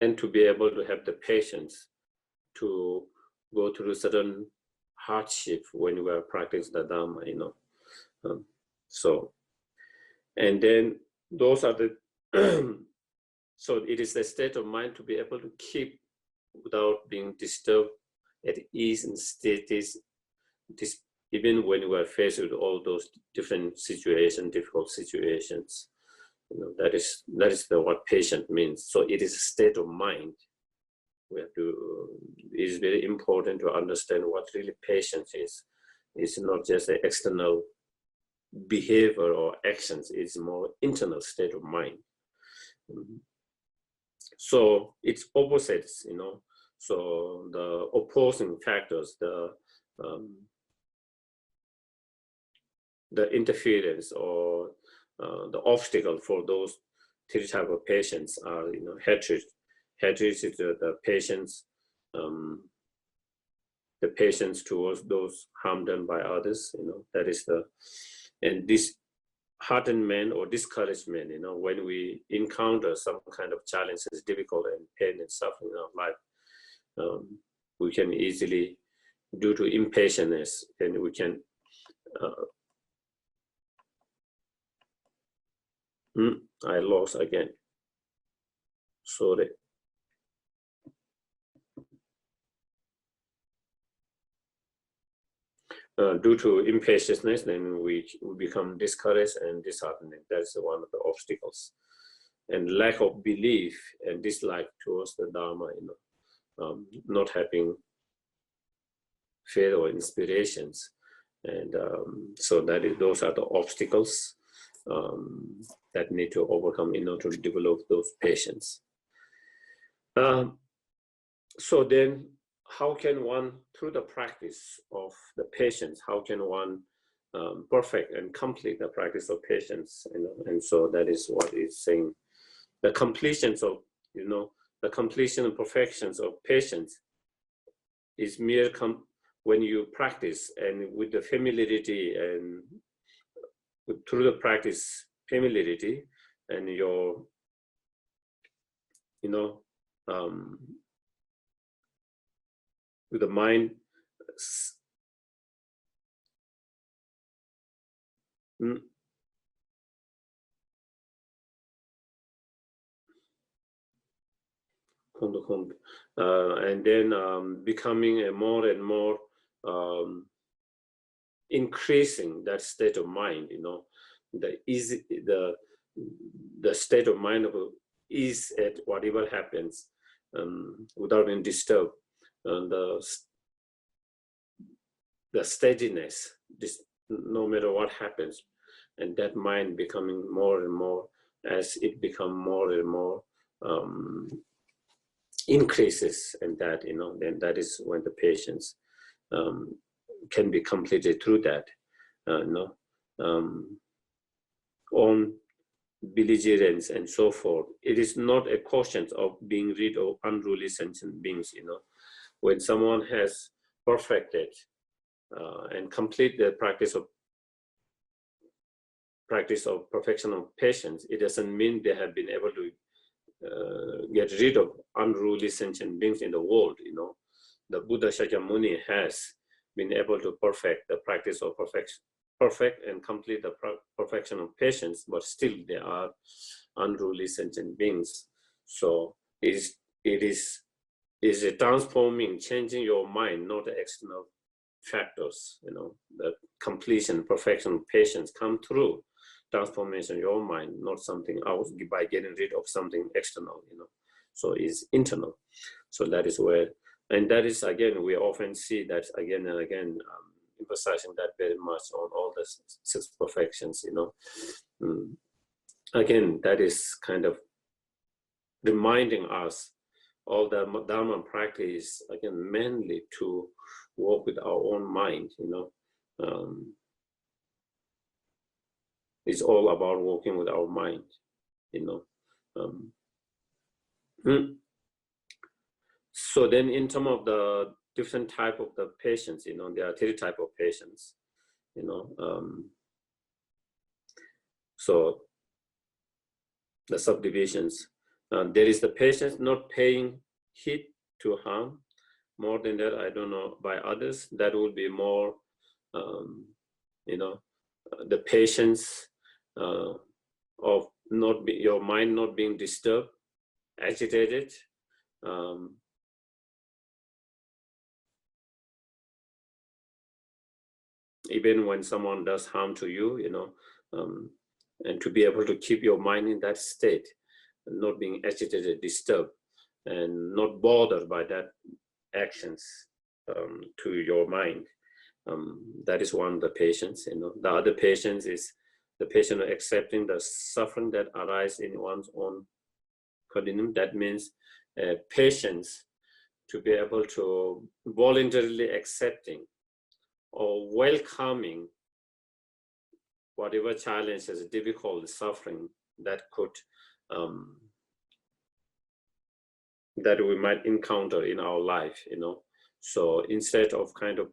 and to be able to have the patience to go through certain hardship when we are practicing the Dharma, so, and then those are the, so it is the state of mind to be able to keep without being disturbed at ease and status, even when we are faced with all those different situations, difficult situations. That is what patient means. So it is a state of mind. We have to, it is very important to understand what really patience is. It's not just an external behavior or actions, it's more internal state of mind. So it's opposites, so the opposing factors, the interference or the obstacle for those three types of patients are, hatred. Hatred is the patience towards those harmed done by others. That is and this hardened man or discouragement. When we encounter some kind of challenges, difficult and pain and suffering in our life, we can easily, due to impatience, and we can. I lost again. Sorry. Due to impatience, then we become discouraged and disheartened. That's one of the obstacles. And lack of belief and dislike towards the Dharma, not having faith or inspirations. And so those are the obstacles that need to overcome in order to develop those patience. So then, how can one, through the practice of the patience, how can one perfect and complete the practice of patience? And so that is what it's saying. The completions of, the completion and perfections of patience is mere when you practice and with the familiarity and through the practice familiarity and your, with the mind, and then becoming a more and more increasing that state of mind, the state of mind of ease at whatever happens without being disturbed. And the steadiness, no matter what happens, and that mind becoming more and more, as it become more and more increases, and that, then that is when the patience can be completed through that, on belligerence and so forth. It is not a question of being rid of unruly sentient beings, When someone has perfected and complete the practice of perfection of patience, it doesn't mean they have been able to get rid of unruly sentient beings in the world. The Buddha Shakyamuni has been able to perfect the practice of perfect and complete the perfection of patience, but still there are unruly sentient beings. So it is a transforming, changing your mind, not the external factors. The completion, perfection, patience come through transformation of your mind, not something else by getting rid of something external. So it's internal. So that is where, and that is again, we often see that again and again, emphasizing that very much on all the six perfections. Again, that is kind of reminding us all the Dharma practice, again, mainly to work with our own mind, it's all about working with our mind, So then in terms of the different type of the patients, there are three type of patients, so the subdivisions. There is the patience not paying heed to harm. More than that, I don't know, by others, that would be more, the patience of your mind not being disturbed, agitated. Even when someone does harm to you, and to be able to keep your mind in that state, not being agitated, disturbed, and not bothered by that actions to your mind. That is one of the patience. The other patience is the patience of accepting the suffering that arises in one's own continuum. That means patience to be able to voluntarily accepting or welcoming whatever challenges, difficult suffering that could that we might encounter in our life, So instead of kind of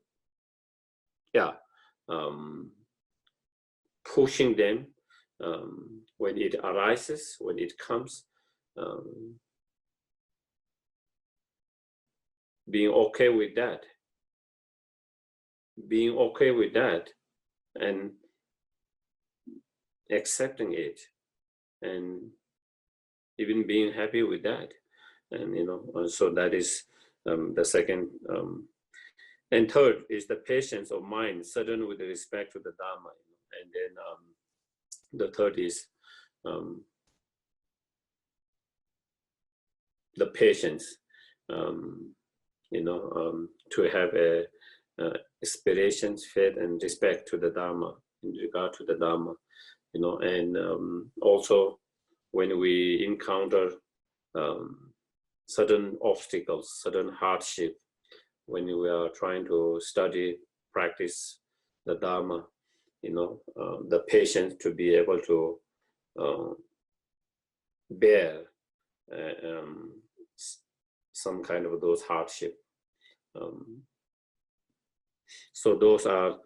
pushing them when it arises, when it comes, being okay with that, and accepting it, and even being happy with that, and so that is the second. And third is the patience of mind, certain with respect to the Dharma, and then the third is the patience, to have a aspirations, faith, and respect to the Dharma, in regard to the Dharma, and also when we encounter certain obstacles, certain hardship, when we are trying to study, practice the Dharma, the patience to be able to bear some kind of those hardship. So those are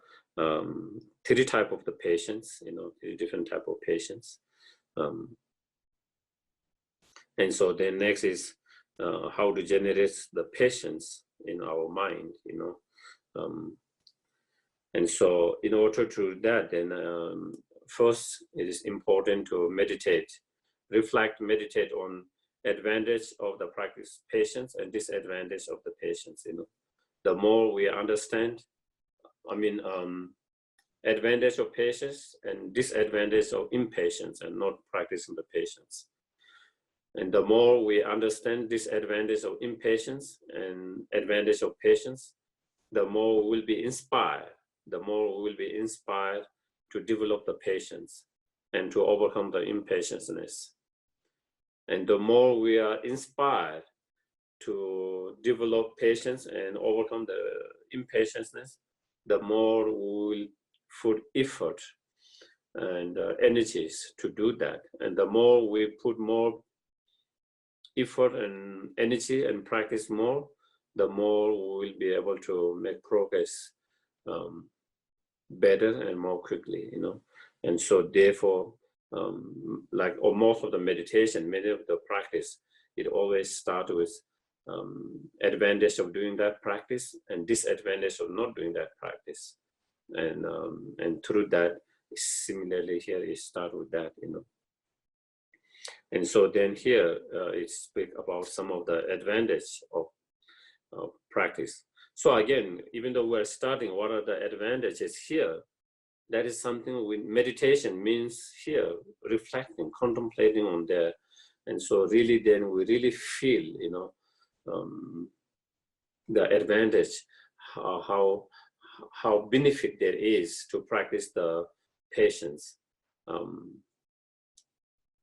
three type of the patience, three different type of patience. And so then next is how to generate the patience in our mind, and so in order to do that, then first it is important to meditate, reflect, meditate on advantage of the practice patience and disadvantage of the patience. The more we understand, advantage of patience and disadvantage of impatience and not practicing the patience. And the more we understand disadvantage of impatience and advantage of patience, the more we will be inspired. The more we will be inspired to develop the patience and to overcome the impatientness. And the more we are inspired to develop patience and overcome the impatientness, the more we will put effort and energies to do that. And the more we put more effort and energy and practice more, the more we will be able to make progress better and more quickly, And so therefore, most of the meditation, many of the practice, it always starts with advantage of doing that practice and disadvantage of not doing that practice. And through that, similarly here, it starts with that, And so then here, it speaks about some of the advantage of practice. So again, even though we're starting, what are the advantages here? That is something with meditation means here, reflecting, contemplating on that. And so really then we really feel, the advantage, how benefit there is to practice the patience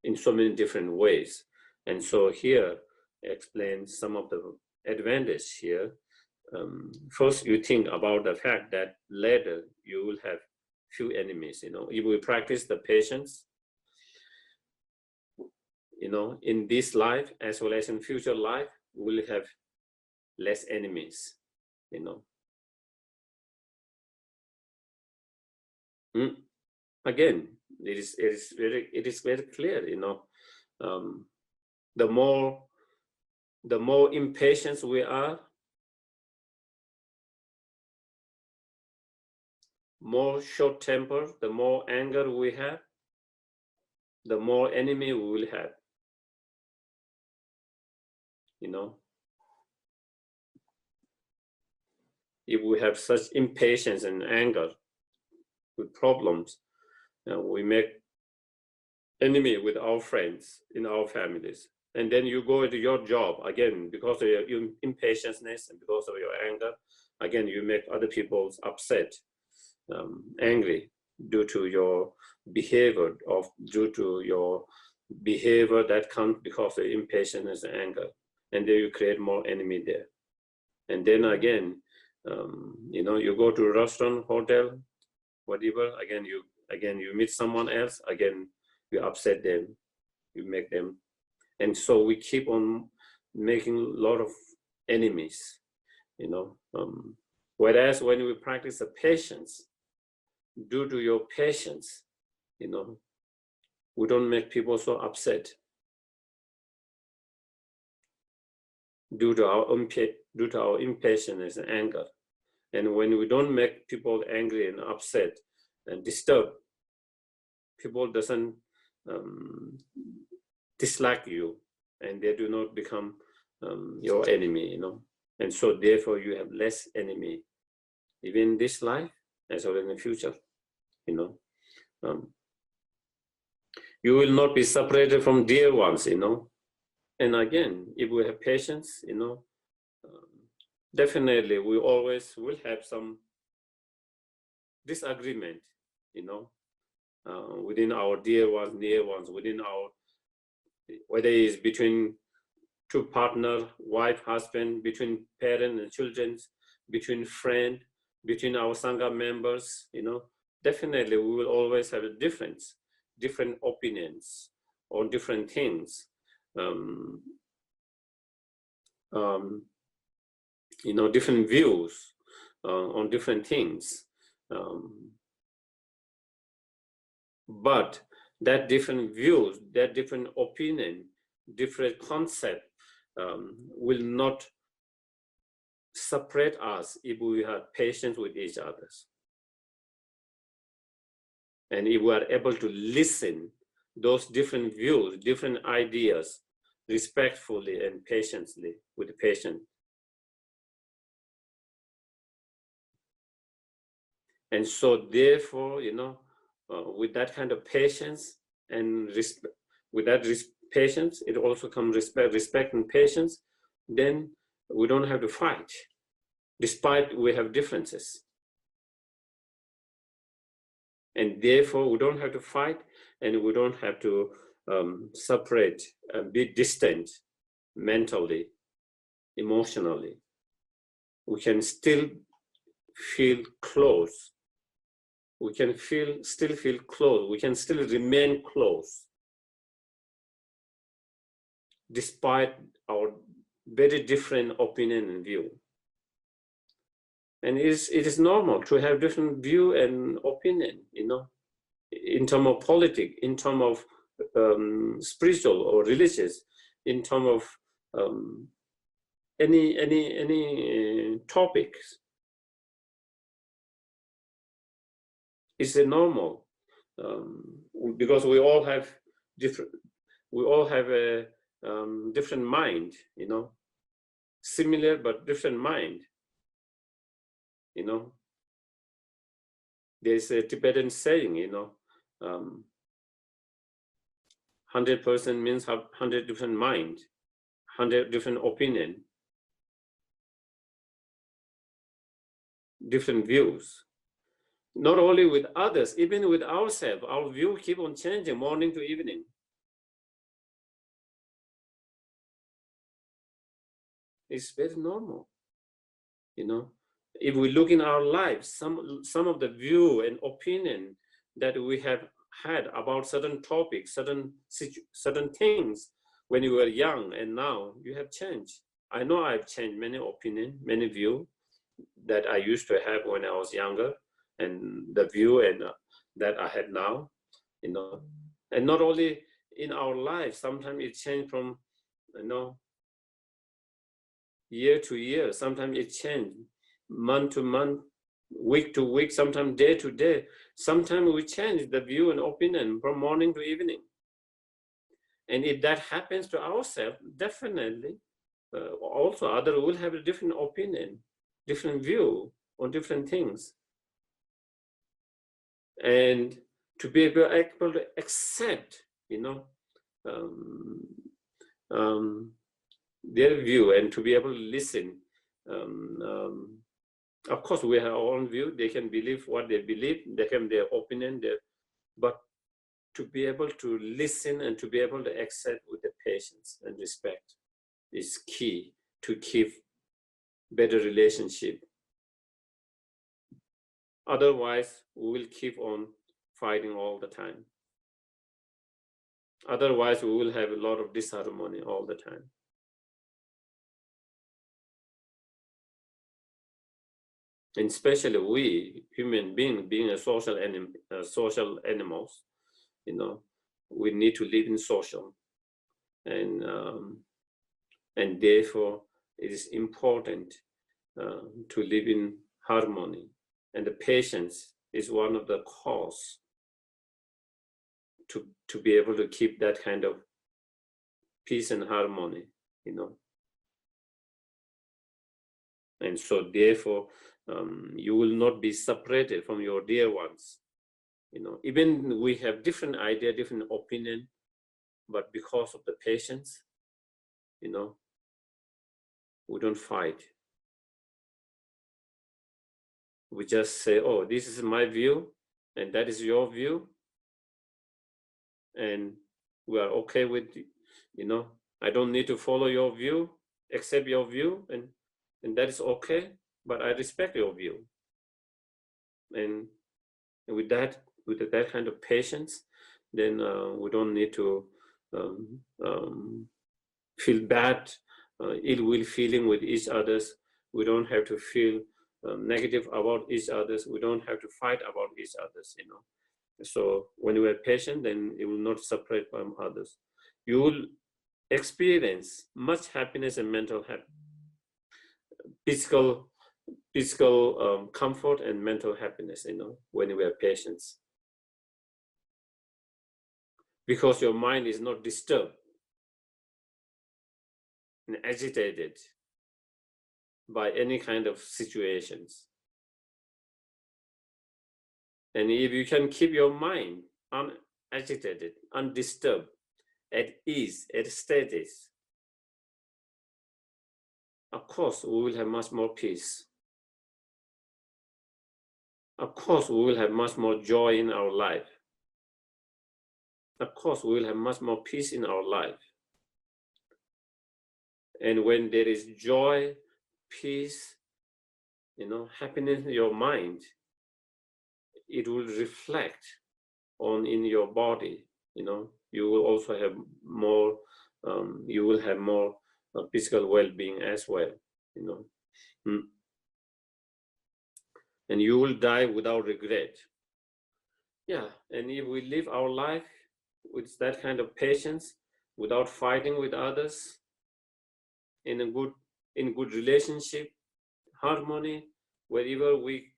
in so many different ways. And so here explains some of the advantage here. First, you think about the fact that later you will have few enemies, if we practice the patience, in this life as well as in future life, we will have less enemies, Again, it is very clear, the more impatient we are, more short temper, the more anger we have, the more enemy we will have. You know, if we have such impatience and anger with problems, we make enemy with our friends in our families. And then you go into your job again, because of your impatience and because of your anger, again, you make other people upset, angry due to your behavior, that comes because of impatience and anger. And then you create more enemy there. And then again, you know, you go to a restaurant, hotel, whatever, again you meet someone else, again you upset them, you make them. And so we keep on making a lot of enemies, you know. Whereas when we practice the patience, due to your patience, you know, we don't make people so upset due to our impatience and anger. And when we don't make people angry and upset and disturbed, people doesn't dislike you, and they do not become your enemy, you know. And so therefore you have less enemy, even in this life as well in the future, you know. You will not be separated from dear ones, you know. And again, if we have patience, you know, definitely we always will have some disagreement, you know, within our dear ones, near ones, within our, whether it is between two partner, wife, husband, between parents and children, between friend, between our Sangha members, you know, definitely we will always have a difference, different opinions on different things. You know, different views on different things. But that different views, that different opinion, different concept will not separate us if we have patience with each other. And if we are able to listen those different views, different ideas, respectfully and patiently, with patience. And so therefore, you know, with that kind of patience and with that patience, it also comes respect and patience, then we don't have to fight, despite we have differences. And therefore we don't have to fight, and we don't have to separate and be distant mentally, emotionally. We can still feel close. We can still feel close. We can still remain close, despite our very different opinion and view. And it is normal to have different view and opinion, you know, in terms of politics, in terms of spiritual or religious, in terms of any topics. It's a normal, because we all have a different mind, you know, similar but different mind, you know. There's a Tibetan saying, you know, 100 person means have 100 different mind, 100 different opinion, different views. Not only with others, even with ourselves, our view keep on changing morning to evening. It's very normal, you know. If we look in our lives, some of the view and opinion that we have had about certain topics, certain things when you were young, and now you have changed. I know I've changed many opinion, many view that I used to have when I was younger, and the view and that I had now, you know. And not only in our lives, sometimes it changed from you know, year to year. Sometimes it changes, month to month, week to week, sometimes day to day. Sometimes we change the view and opinion from morning to evening. And if that happens to ourselves, definitely, also others will have a different opinion, different view on different things. And to be able to accept, you know, their view, and to be able to listen. Of course, we have our own view. They can believe what they believe. They can have their opinion. But to be able to listen and to be able to accept with the patience and respect is key to keep better relationship. Otherwise, we will keep on fighting all the time. Otherwise, we will have a lot of disharmony all the time. And especially we, human beings, being a social animals, you know, we need to live in social, and therefore it is important to live in harmony. And the patience is one of the cause to be able to keep that kind of peace and harmony, you know. And so therefore, you will not be separated from your dear ones. You know, even we have different idea, different opinion, but because of the patience, you know, we don't fight. We just say, oh, this is my view, and that is your view, and we are okay with, you know, I don't need to follow your view, accept your view, and that is okay, but I respect your view. And with that kind of patience, then we don't need to feel bad, ill will feeling with each others. We don't have to feel negative about each others. We don't have to fight about each others, you know. So when you are patient, then you will not separate from others. You will experience much happiness and mental physical comfort and mental happiness, you know, when you have patience. Because your mind is not disturbed and agitated by any kind of situations. And if you can keep your mind unagitated, undisturbed, at ease, at status, of course, we will have much more peace. Of course, we will have much more joy in our life. Of course, we will have much more peace in our life. And when there is joy, peace, you know, happiness in your mind, it will reflect on in your body, you know. You will also have more, you will have more physical well-being as well, you know. And you will die without regret. Yeah, and if we live our life with that kind of patience, without fighting with others, in good relationship, harmony, wherever we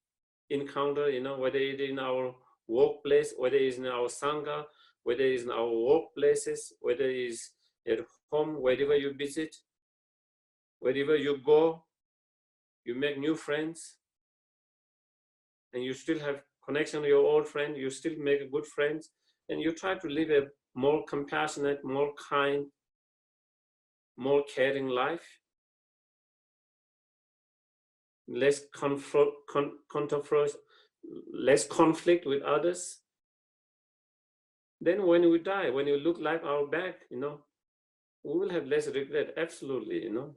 encounter, you know, whether it is in our workplace, whether it is in our sangha, whether it is in our workplaces, whether it is at home, wherever you visit, wherever you go, you make new friends, and you still have connection with your old friend, you still make good friends, and you try to live a more compassionate, more kind, more caring life, less less conflict with others. Then when we die, when you look like our back, you know, we will have less regret, absolutely, you know.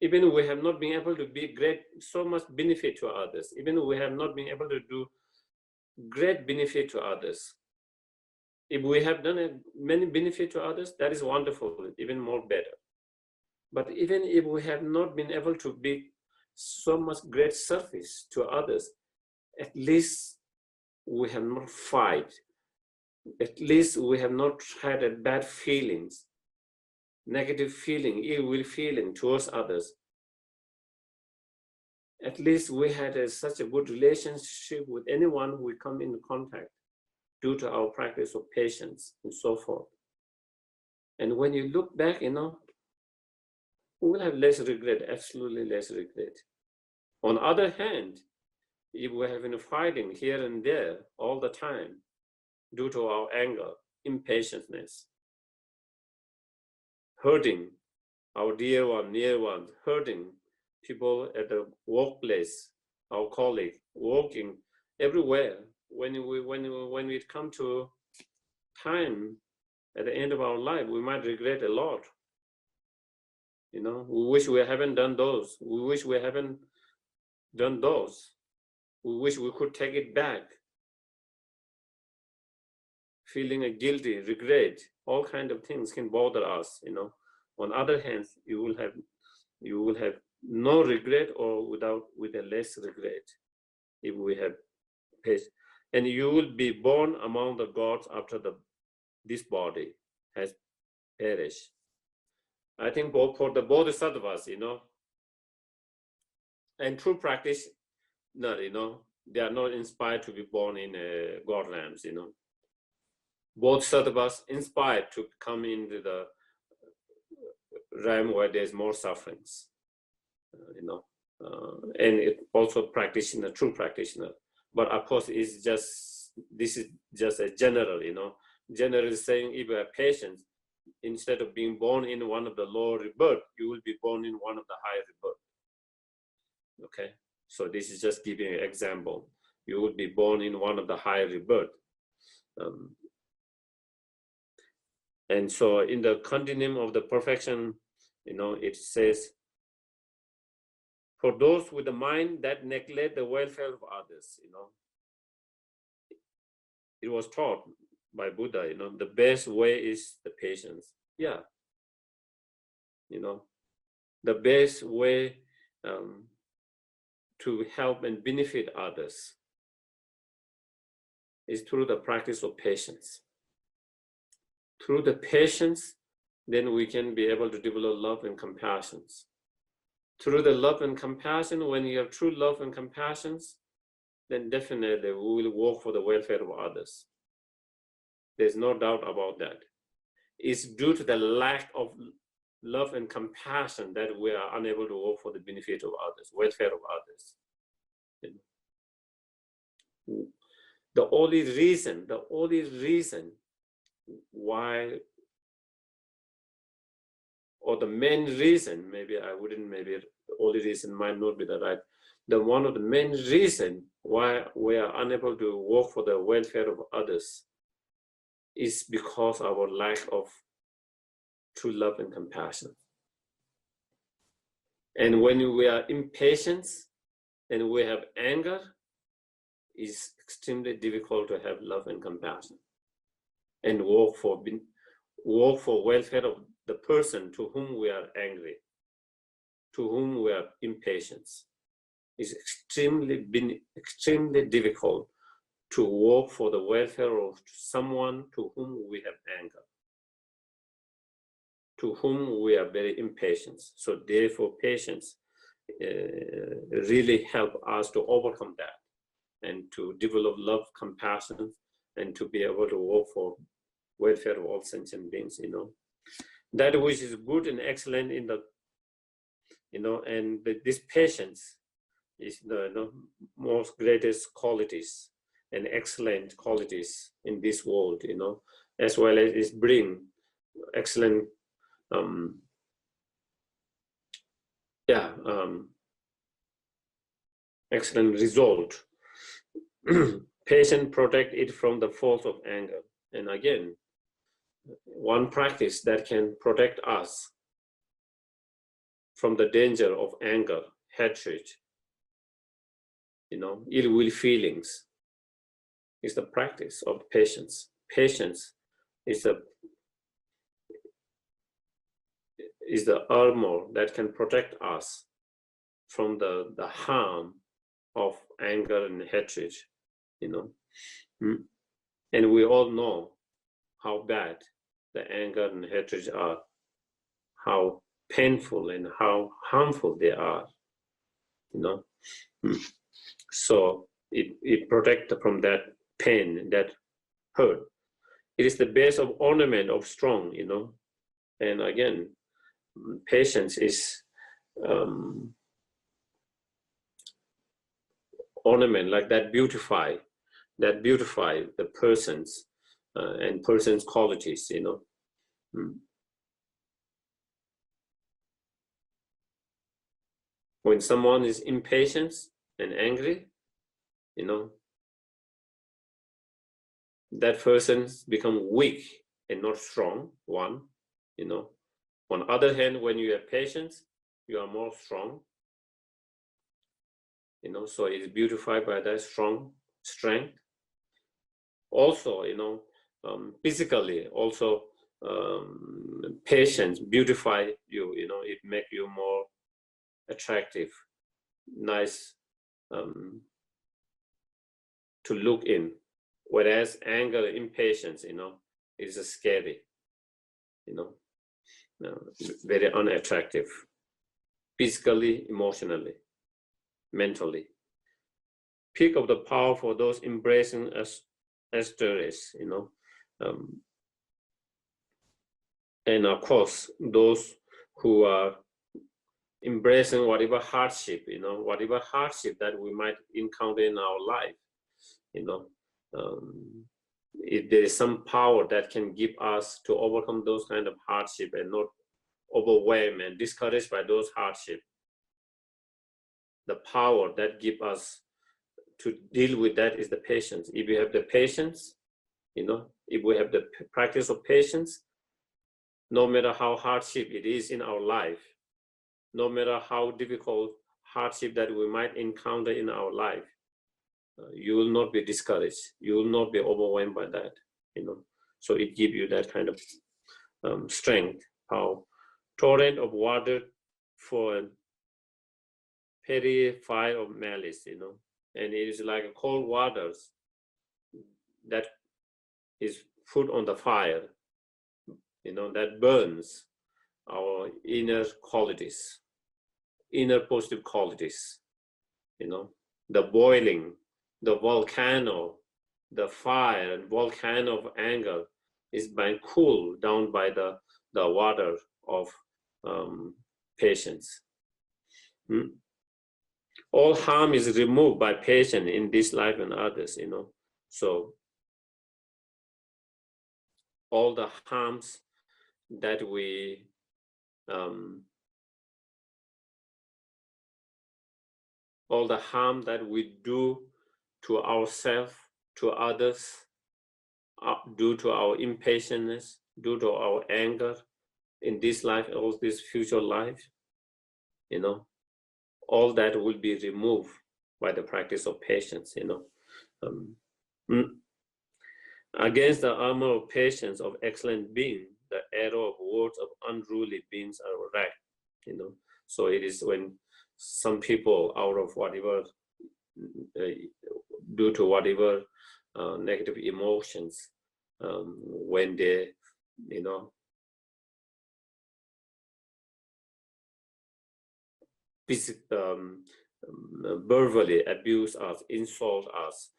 Even we have not been able to be great, so much benefit to others, even we have not been able to do great benefit to others. If we have done many benefit to others, that is wonderful, even more better. But even if we have not been able to be so much great service to others, at least we have not fight. At least we have not had bad feelings negative feeling, ill will feeling towards others. At least we had such a good relationship with anyone who we come into contact due to our practice of patience and so forth. And when you look back, we will have less regret, absolutely less regret. On the other hand, if we have been fighting here and there all the time due to our anger, impatience, hurting our dear one, near ones, hurting people at the workplace, our colleague, working everywhere. When we come to time at the end of our life, we might regret a lot. We wish we haven't done those. We wish we haven't done those. We wish we could take it back. Feeling a guilty, regret, all kinds of things can bother us. On the other hand, you will have no regret or with a less regret if we have patience. And you will be born among the gods after this body has perished. I think both for the bodhisattvas, and true practice, they are not inspired to be born in god realms, Bodhisattvas inspired to come into the realm where there's more sufferings, and it also practitioner, true practitioner. But of course, this is just a general, generally saying if you have patience, instead of being born in one of the lower rebirth, you will be born in one of the higher rebirth. Okay, so this is just giving an example. You will be born in one of the higher rebirth. And so in the continuum of the perfection, it says, for those with the mind that neglect the welfare of others, it was taught by Buddha, the best way is the patience. Yeah. The best way to help and benefit others is through the practice of patience. Through the patience, then we can be able to develop love and compassion. Through the love and compassion, when you have true love and compassion, then definitely we will work for the welfare of others. There's no doubt about that. It's due to the lack of love and compassion that we are unable to work for the benefit of others, welfare of others. The only reason why, or the main reason, maybe the only reason might not be the right, one of the main reason why we are unable to work for the welfare of others is because of our lack of true love and compassion. And when we are impatient and we have anger, it's extremely difficult to have love and compassion and work for welfare of the person to whom we are angry, to whom we are impatient. It's extremely difficult to work for the welfare of someone to whom we have anger, to whom we are very impatient. So therefore, patience really help us to overcome that and to develop love, compassion, and to be able to work for welfare of all sentient beings, That which is good and excellent in the, and this patience is the most greatest qualities and excellent qualities in this world, as well as it bring excellent, excellent result. Patience protect it from the force of anger. And again, one practice that can protect us from the danger of anger, hatred, ill will feelings, is the practice of patience. Patience is the armor that can protect us from the harm of anger and hatred, And we all know how bad the anger and hatred are. how painful and how harmful they are, you know. So it protects from that pain, that hurt. It is the base of ornament of strong, you know. And again, patience is ornament, like that beautify the persons and person's qualities, you know. When someone is impatient and angry, you know, that person become weak and not strong, one, you know. On the other hand, when you have patience, you are more strong, you know, so it is beautified by that strong strength. Also, you know, physically, also patience beautify you, you know, it make you more attractive, nice to look in. Whereas anger, impatience, you know, is scary, you know, very unattractive, physically, emotionally, mentally. Peak of the power for those embracing Asterisk, you know, and of course those who are embracing whatever hardship, you know, whatever hardship that we might encounter in our life, you know, if there is some power that can give us to overcome those kind of hardship and not overwhelmed and discouraged by those hardship, the power that give us to deal with that is the patience. If we have the patience, you know, if we have the practice of patience, no matter how hardship it is in our life, no matter how difficult hardship that we might encounter in our life, you will not be discouraged. You will not be overwhelmed by that, you know. So it gives you that kind of strength, how torrent of water for a petty fire of malice, you know. And it is like a cold waters that is put on the fire, you know, that burns our inner qualities, inner positive qualities, you know, the boiling, the volcano, the fire and volcano of anger is being cooled down by the water of patience. All harm is removed by patience in this life and others, you know. So all the harms that we all the harm that we do to ourselves, to others, due to our impatience, due to our anger in this life or this future life, you know, all that will be removed by the practice of patience, you know. Against the armor of patience of excellent being, the arrow of words of unruly beings are wrecked, you know. So it is when some people, out of whatever, due to whatever negative emotions, when they, you know, verbally abuse us, insult us,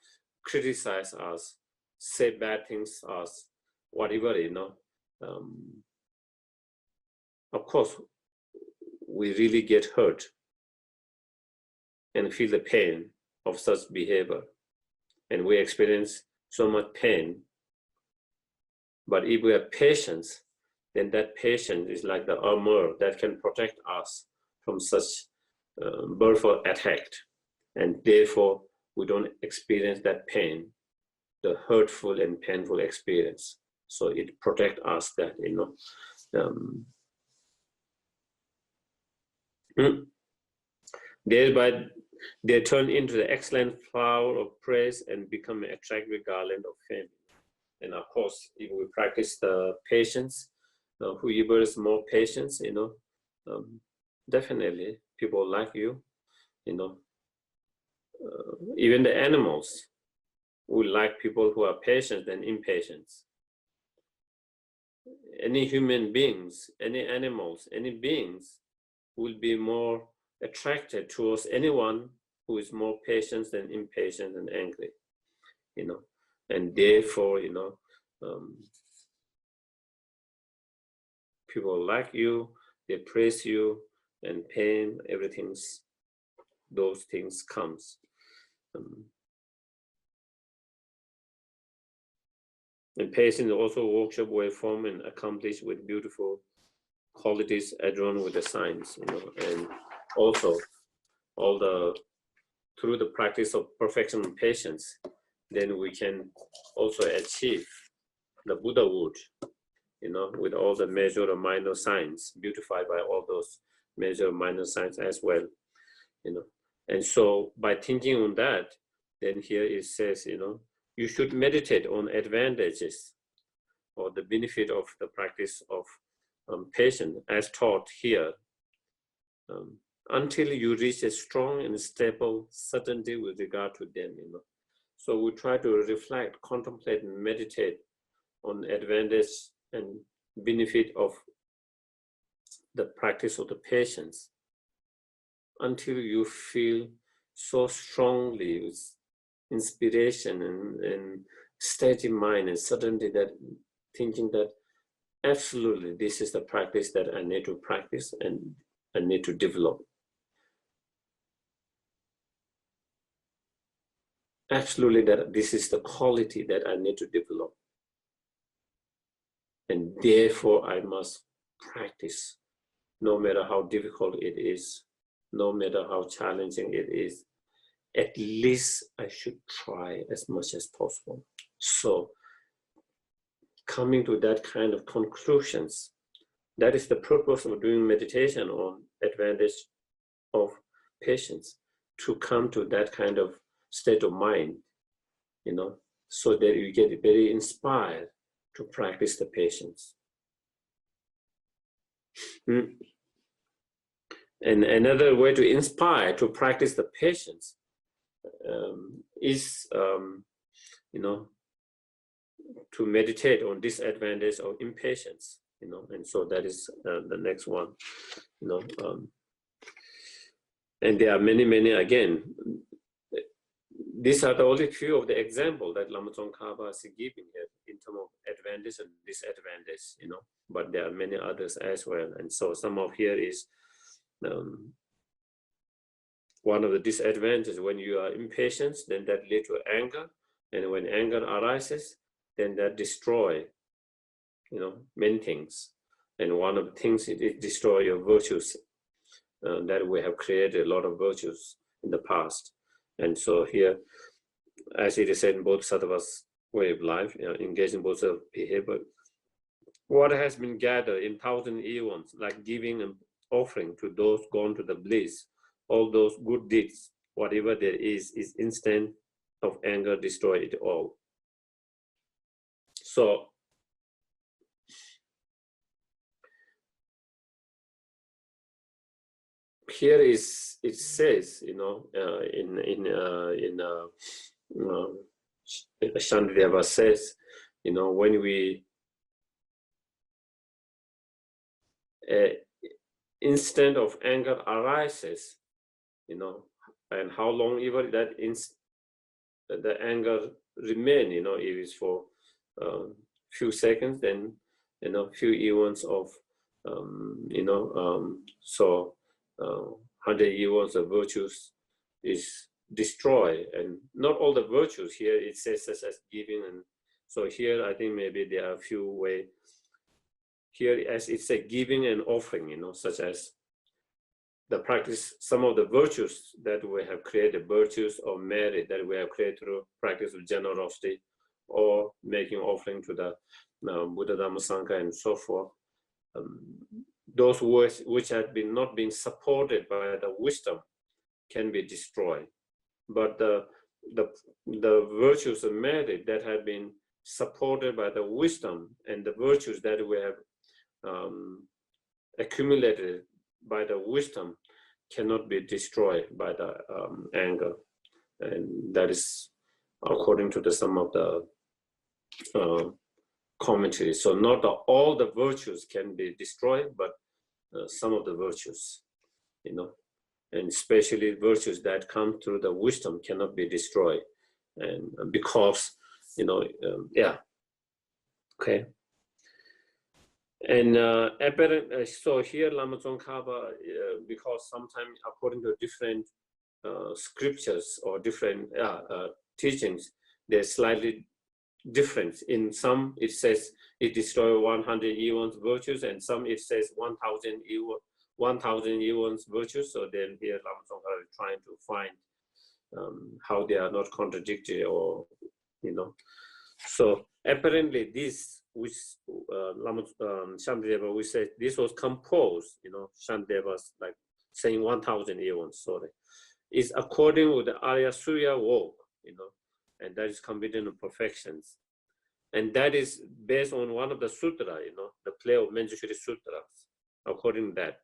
criticize us, say bad things to us, whatever, you know, of course, we really get hurt and feel the pain of such behavior. And we experience so much pain. But if we have patience, then that patience is like the armor that can protect us from such birthful attack. And therefore, we don't experience that pain, the hurtful and painful experience. So it protects us that, you know. Thereby, they turn into the excellent flower of praise and become an attractive garland of fame. And of course, if we practice the patience, whoever is more patience, you know, definitely people like you, you know. Even the animals would like people who are patient than impatient. any human beings, any animals, any beings will be more attracted towards anyone who is more patient than impatient and angry, you know, and therefore, you know, people like you, they praise you, and pain, those things comes. And patience also workshop were formed and accomplished with beautiful qualities adorned with the signs, you know, and also through the practice of perfection and patience, then we can also achieve the Buddhahood, you know, with all the major and minor signs, beautified by all those major and minor signs as well, you know. And so by thinking on that, then here it says, you know, you should meditate on advantages or the benefit of the practice of patience as taught here, until you reach a strong and stable certainty with regard to them, you know. So we try to reflect, contemplate, and meditate on advantage and benefit of the practice of the patience until you feel so strongly with inspiration and steady mind and certainty that thinking that absolutely this is the practice that I need to practice and I need to develop. Absolutely that this is the quality that I need to develop. And therefore I must practice, no matter how difficult it is, no matter how challenging it is. At least I should try as much as possible. So coming to that kind of conclusions, that is the purpose of doing meditation on advantage of patience, to come to that kind of state of mind, you know, so that you get very inspired to practice the patience. And another way to inspire to practice the patience is, you know, to meditate on disadvantage of impatience, you know, and so that is the next one, you know, and there are many again. These are the only few of the examples that Lama Tsongkhapa is giving here in terms of advantage and disadvantage, you know, but there are many others as well. And so some of here is one of the disadvantages. When you are impatient, then that leads to anger, and when anger arises, then that destroy, you know, many things. And one of the things it destroy your virtues, that we have created a lot of virtues in the past. And so here, as it is said in Bodhisattva's way of life, you know, engaging Bodhisattva behavior, what has been gathered in 1,000 eons, like giving and offering to those gone to the bliss, all those good deeds, whatever there is instant of anger, destroy it all. So here is, it says, you know, Shantideva says, you know, when we instant of anger arises, you know, and how long even that the anger remain, you know, if it's for few seconds, then, you know, few eons of, you know, so 100 eons of virtues is destroyed, and not all the virtues here it says such as giving. And so here I think maybe there are a few ways here, as it's a giving and offering, you know, such as the practice, some of the virtues that we have created, virtues of merit that we have created through practice of generosity, or making offering to the Buddha, Dhamma, Sangha, and so forth. Those words which have been not being supported by the wisdom can be destroyed. But the virtues of merit that have been supported by the wisdom and the virtues that we have accumulated by the wisdom cannot be destroyed by the anger. And that is according to the some of the commentary. So not all the virtues can be destroyed, but some of the virtues, you know, and especially virtues that come through the wisdom cannot be destroyed, and because, you know, yeah, okay. And so here Lama Tsongkhapa, because sometimes according to different scriptures or different teachings, they're slightly different. In some it says it destroys 100 eons virtues, and some it says 1,000 eons virtues. So then here Lama Tsongkhapa is trying to find how they are not contradictory, or, you know. So apparently this, which Shantideva, we said this was composed, you know, Shantideva's like saying 1,000 eons, sorry, is according with the Arya Surya work, you know, and that is competent of perfections. And that is based on one of the sutra, you know, the play of Manjushri Sutras, according to that,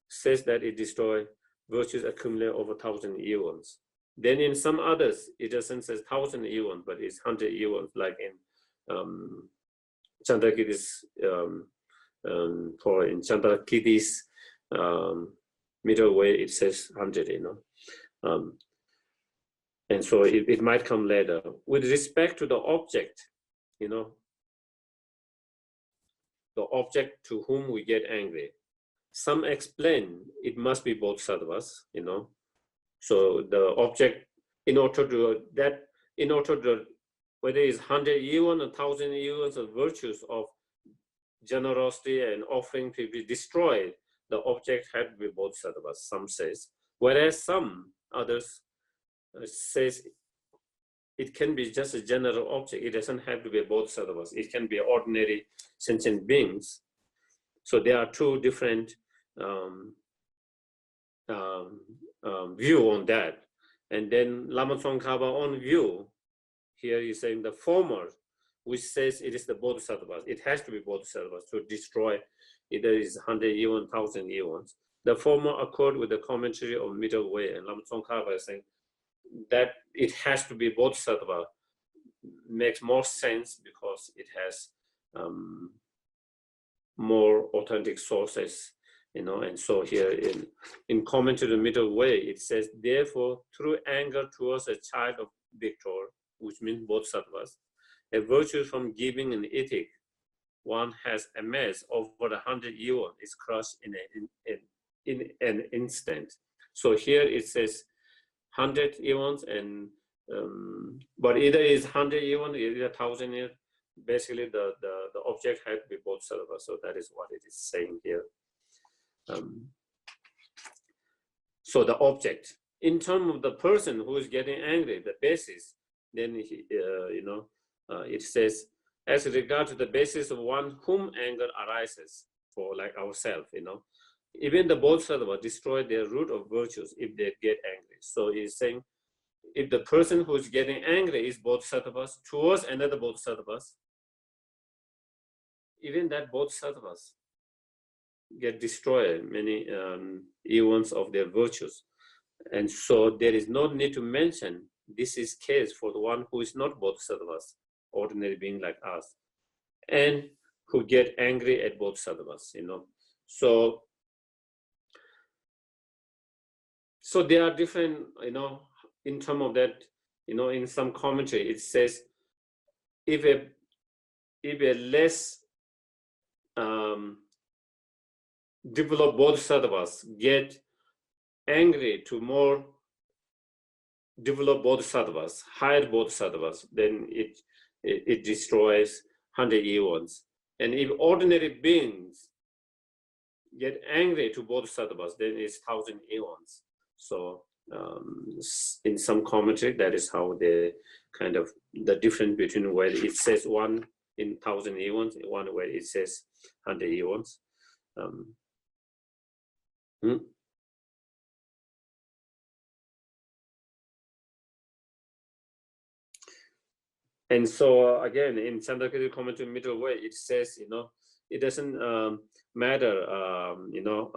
says that it destroys virtues accumulate over 1,000 eons. Then in some others, it doesn't say 1,000 eons, but it's 100 eons, like in Chandrakirti's, in Chandrakirti's middle way, it says 100, you know. And so it might come later. With respect to the object, you know, the object to whom we get angry, some explain it must be bodhisattvas, you know. So the object, in order to whether it's 100 eon or 1,000 eons of virtues of generosity and offering to be destroyed, the object had to be bodhisattvas, some says. Whereas some others says it can be just a general object. It doesn't have to be a bodhisattvas. It can be ordinary sentient beings. So there are two different view on that. And then Lama Tsongkhapa on view, here he's saying the former, which says it is the bodhisattvas. It has to be bodhisattvas to destroy either is 100 eons, 1,000 eons. The former accord with the commentary of middle way, and Lama Tsongkhapa is saying that it has to be bodhisattva makes more sense because it has more authentic sources, you know. And so here in commentary to the middle way, it says, therefore, through anger towards a child of victor, which means bodhisattvas, a virtue from giving and eating, one has a mess over 100 eons is crushed in an instant. So here it says 100 eons, and but either is 100 eons, either 1,000 eons. Basically, the object had to be bodhisattva. So that is what it is saying here. So the object, in terms of the person who is getting angry, the basis, then he, you know, it says, as regard to the basis of one whom anger arises, for like ourselves, you know, even the bodhisattva destroy their root of virtues if they get angry. So he's saying, if the person who is getting angry is bodhisattvas towards another bodhisattvas, even that bodhisattvas get destroyed, many eons of their virtues. And so there is no need to mention this is case for the one who is not bodhisattvas, ordinary being like us, and who get angry at bodhisattvas, you know. So there are different, you know, in terms of that, you know, in some commentary, it says, if a less developed bodhisattvas get angry to more developed bodhisattvas, higher bodhisattvas, then it destroys 100 eons. And if ordinary beings get angry to bodhisattvas, then it's 1,000 eons. So in some commentary, that is how they kind of, the difference between where it says one in 1,000 eons, one where it says 100 eons. And so again, in Chandrakirti commentary middle way, it says, you know, it doesn't matter, you know,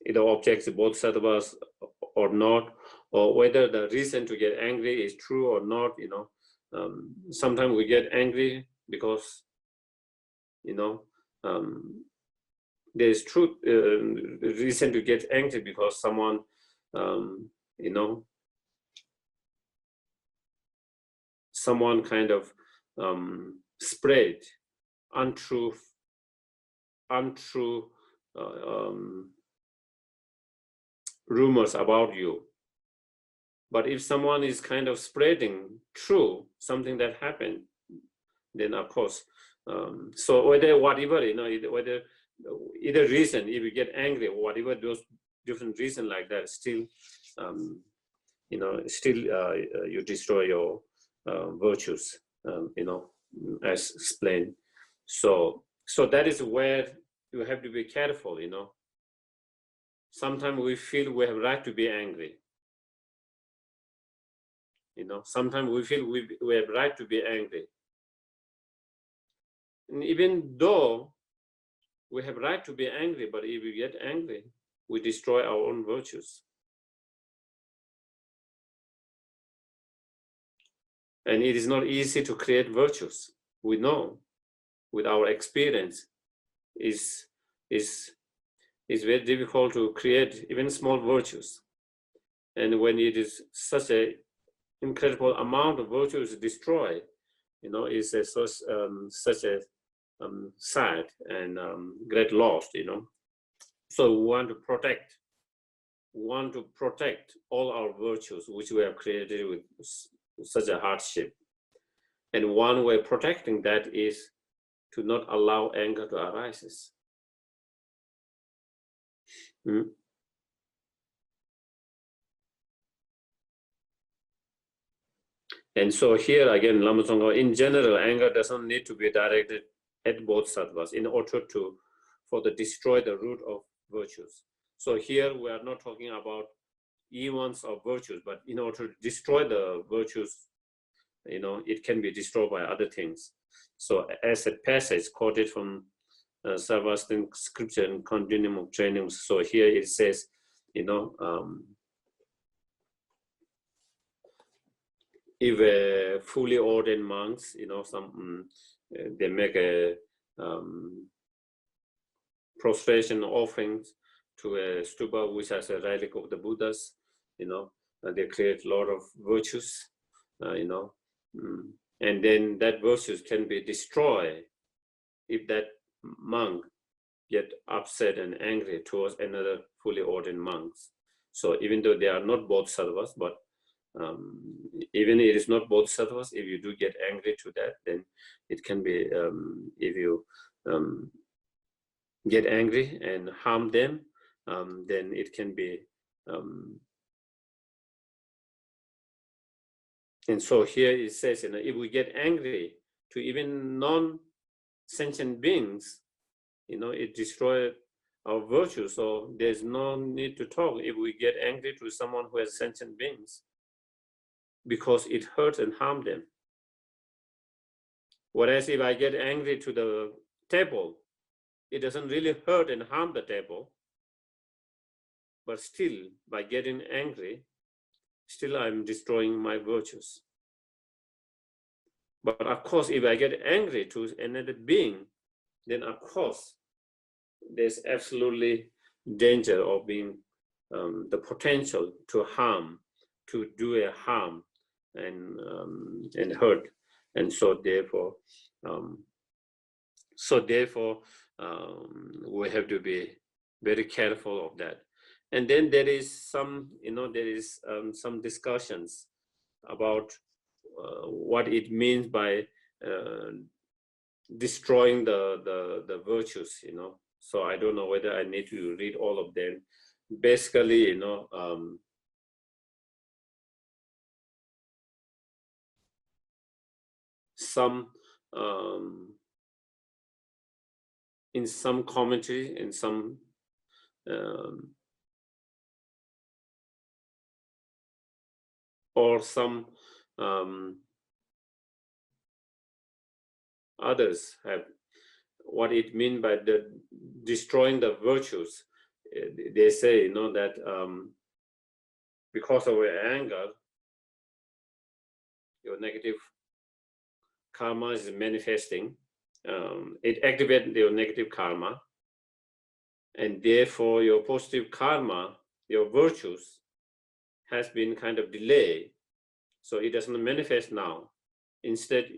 either objects, bodhisattvas or not, or whether the reason to get angry is true or not, you know. sometimes we get angry because, there is truth reason to get angry because someone, someone kind of spread untrue rumors about you. But if someone is kind of spreading true, something that happened, then of course, so whatever, whether either reason, if you get angry or whatever, those different reasons like that, still, you destroy your virtues, as explained. So that is where you have to be careful, Sometimes we feel we have right to be angry. Sometimes we feel we have right to be angry. And even though we have right to be angry, but if we get angry, we destroy our own virtues. And it is not easy to create virtues. We know with our experience is very difficult to create even small virtues. And when it is such a incredible amount of virtues destroyed, is such a sad and great loss, So we want to protect all our virtues which we have created with such a hardship. And one way protecting that is to not allow anger to arise. And so here again, Lama Tsongkhapa, in general, anger doesn't need to be directed at bodhisattvas in order for the destroy the root of virtues. So here we are not talking about events of virtues, but in order to destroy the virtues, it can be destroyed by other things. So as a passage quoted from Sarvastin scripture and continuum of training. So here it says, if fully ordained monks, they make a prostration offerings to a stupa which has a relic of the Buddhas, they create a lot of virtues, and then that virtues can be destroyed if that monk get upset and angry towards another fully ordained monks. So even though they are not bodhisattvas, but even it is not bodhisattvas, if you do get angry to that, then it can be, if you get angry and harm them, then it can be, and so here it says, if we get angry to even non-sentient beings, it destroys our virtue. So there's no need to talk if we get angry to someone who has sentient beings, because it hurts and harms them. Whereas if I get angry to the table, it doesn't really hurt and harm the table, but still by getting angry, still I'm destroying my virtues. But of course, if I get angry to another being, then of course, there's absolutely danger of being the potential to harm, to do a harm and hurt. And so therefore, we have to be very careful of that. And then there is some, some discussions about what it means by destroying the virtues, So I don't know whether I need to read all of them. Basically, some in some commentary, in some or some others have what it means by the destroying the virtues. They say, that because of your anger, your negative karma is manifesting, it activates your negative karma, and therefore your positive karma, your virtues, has been kind of delayed, so it doesn't manifest now. Instead,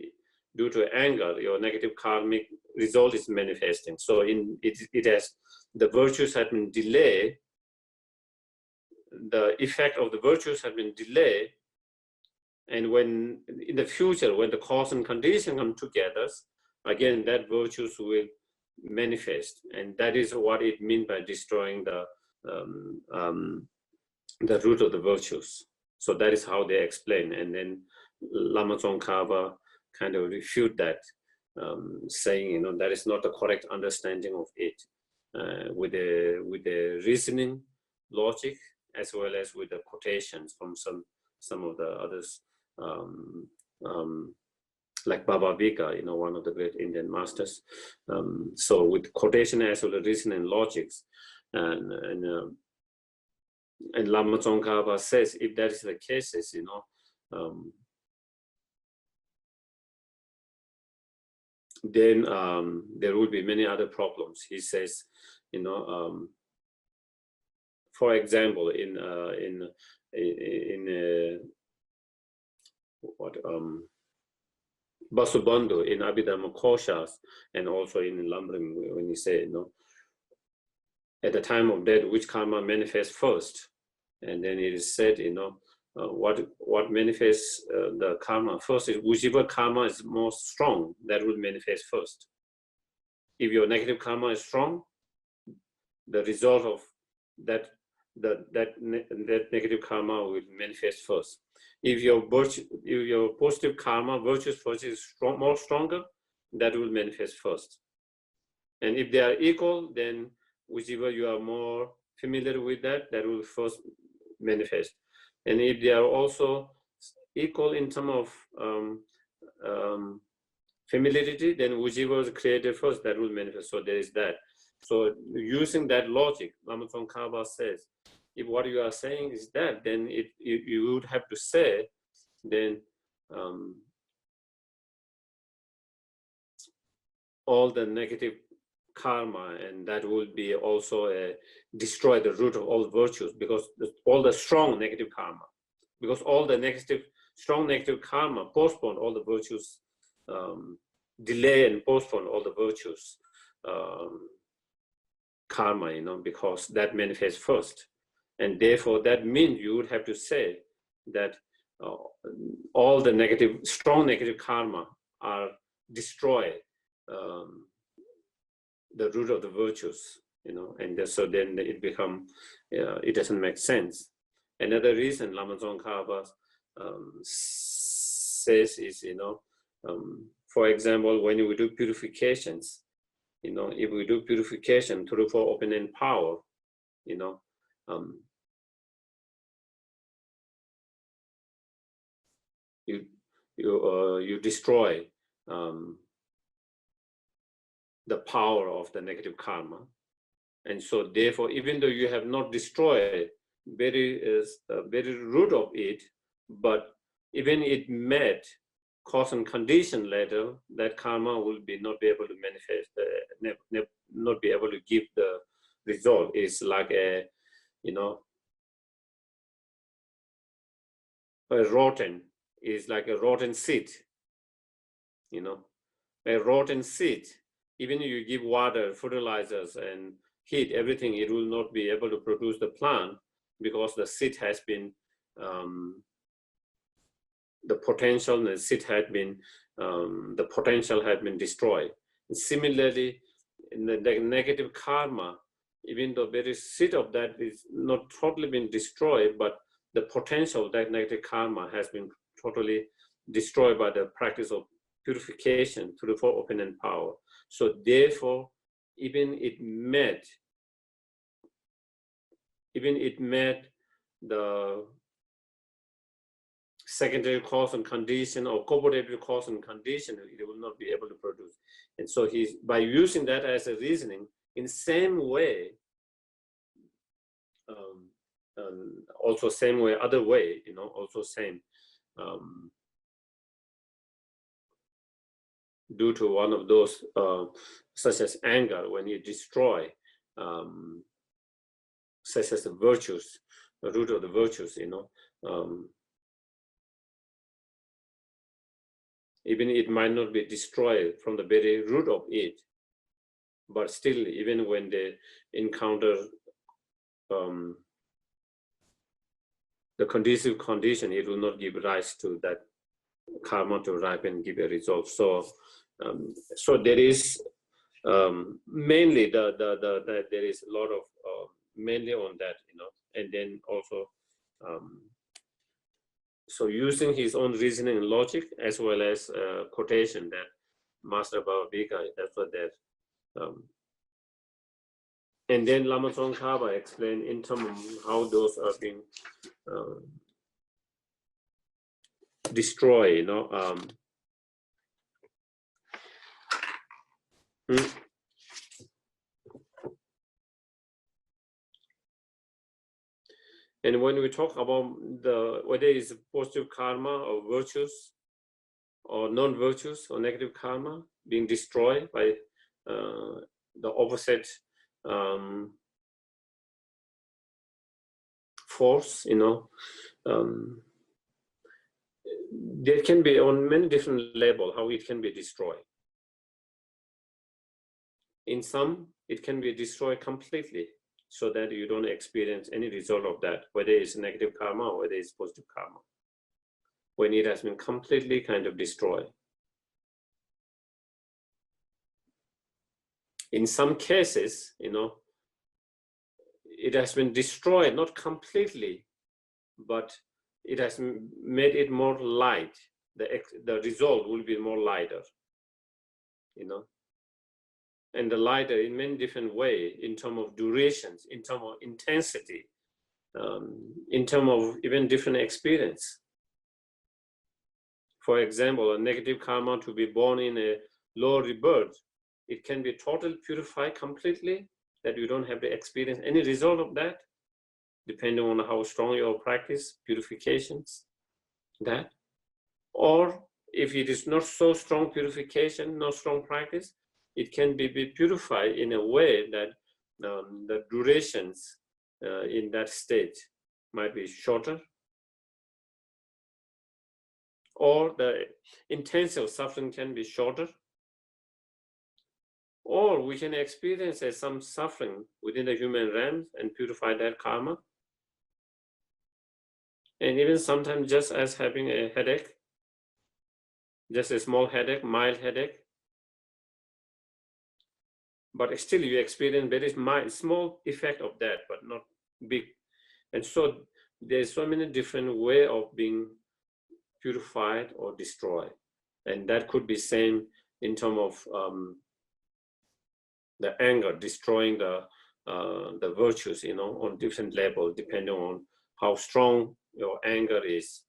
due to anger, your negative karmic result is manifesting. So the virtues have been delayed, the effect of the virtues have been delayed, and when in the future, when the cause and condition come together, again, that virtues will manifest. And that is what it means by destroying the root of the virtues. So that is how they explain. And then Lama Tsongkhapa kind of refute that, saying, that is not the correct understanding of it, with the reasoning, logic, as well as with the quotations from some of the others, like Baba Vika, one of the great Indian masters. So with quotation as well as reasoning and logics, and Lama Tsongkhapa says, if that is the case, then there will be many other problems. He says, for example, in Vasubandhu, in Abhidharma Koshas, and also in Lam-Rim, when he say, at the time of death, which karma manifests first? And then it is said, what manifests the karma first is whichever karma is more strong, that will manifest first. If your negative karma is strong, the result of that negative karma will manifest first. If your positive karma, virtues first, is more stronger, that will manifest first. And if they are equal, then whichever you are more familiar with, that will first manifest. And if they are also equal in terms of familiarity, then whichever is created first, that will manifest. So there is that. So using that logic, Lama Tsongkhapa says, if what you are saying is that, then you would have to say, then all the negative karma, and that will be also destroy the root of all virtues, because all the strong negative karma, because all the strong negative karma postpone all the virtues, delay and postpone all the virtues karma, because that manifests first. And therefore that means you would have to say that all the strong negative karma are destroy the root of the virtues, and so then it it doesn't make sense. Another reason Lama Tsongkhapa says is, for example, when we do purifications, if we do purification through four opening power, you destroy the power of the negative karma. And so therefore, even though you have not destroyed very root of it, but even it met cause and condition later, that karma will not be able to manifest, not be able to give the result. It's like a rotten, is like a rotten seed, a rotten seed. Even if you give water, fertilizers, and heat, everything, it will not be able to produce the plant, because the seed has been, the potential had been destroyed. And similarly, in the negative karma, even though very seed of that is not totally been destroyed, but the potential of that negative karma has been totally destroyed by the practice of purification through the four opening power. So therefore, even it met the secondary cause and condition or cooperative cause and condition, it will not be able to produce. And so he's, by using that as a reasoning, in same way, also same way, other way, also same. due to one of those, such as anger, when you destroy, such as the virtues, the root of the virtues, even it might not be destroyed from the very root of it, but still, even when they encounter the conducive condition, it will not give rise to that karma to ripen, give a result. So, so there is mainly there is a lot of mainly on that, and then also, so using his own reasoning and logic as well as quotation that Master Bhavika, that's what that. And then Lama Tsongkhapa explained in terms of how those are being destroyed, And when we talk about whether it's positive karma or virtues or non-virtues or negative karma being destroyed by the opposite force, there can be on many different levels how it can be destroyed. In some, it can be destroyed completely so that you don't experience any result of that, whether it's negative karma or whether it's positive karma, when it has been completely kind of destroyed. In some cases, it has been destroyed, not completely, but it has made it more light. The result will be more lighter, and the lighter in many different ways, in terms of durations, in terms of intensity, in terms of even different experience. For example, a negative karma to be born in a low rebirth, it can be totally purified completely, that you don't have to experience any result of that, depending on how strong your practice, purifications, that. Or if it is not so strong purification, not strong practice, it can be purified in a way that the durations in that state might be shorter, or the intensive suffering can be shorter, or we can experience some suffering within the human realm and purify that karma. And even sometimes just as having a headache, just a small headache, mild headache, but still you experience very small effect of that, but not big. And so there's so many different ways of being purified or destroyed. And that could be same in terms of the anger, destroying the virtues, on different levels, depending on how strong your anger is,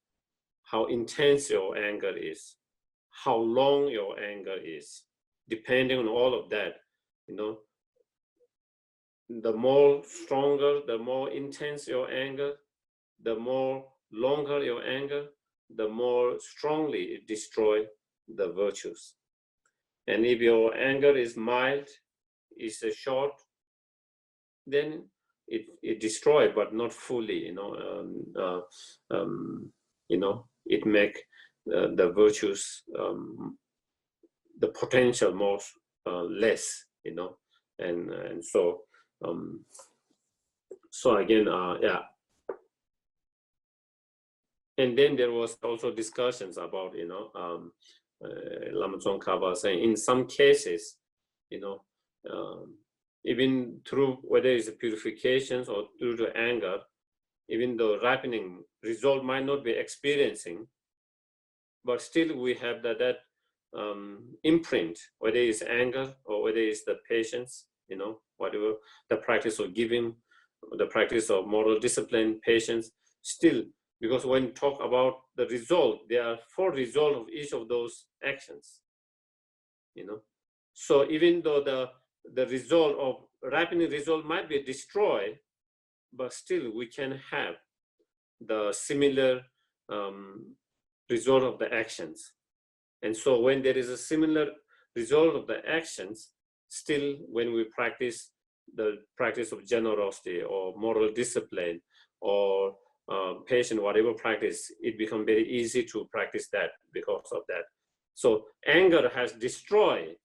how intense your anger is, how long your anger is, depending on all of that, the more stronger, the more intense your anger, the more longer your anger, the more strongly it destroys the virtues. And if your anger is mild, is short, then it destroys, but not fully, it make the virtues, the potential more less, and so so again, yeah. And then there was also discussions about, Lama Tsongkhapa saying in some cases, even through whether it's purifications or through the anger, even though ripening result might not be experiencing, but still we have that imprint, whether it's anger or whether it's the patience, whatever, the practice of giving, the practice of moral discipline, patience, still, because when you talk about the result, there are 4 results of each of those actions, So even though the result of ripening result might be destroyed, but still we can have the similar result of the actions. And so when there is a similar result of the actions, still when we practice the practice of generosity or moral discipline or patient, whatever practice, it becomes very easy to practice that because of that. So anger has destroyed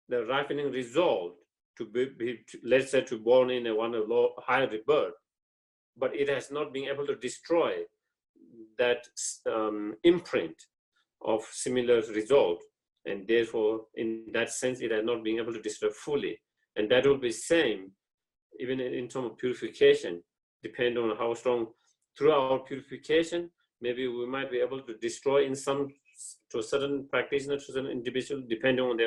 the ripening result to be let's say, to born in a one higher rebirth, but it has not been able to destroy that imprint of similar result, and therefore, in that sense, it has not been able to destroy fully. And that will be same even in terms of purification, depending on how strong. Through our purification, maybe we might be able to destroy in some, to a certain practitioner, to a certain individual, depending on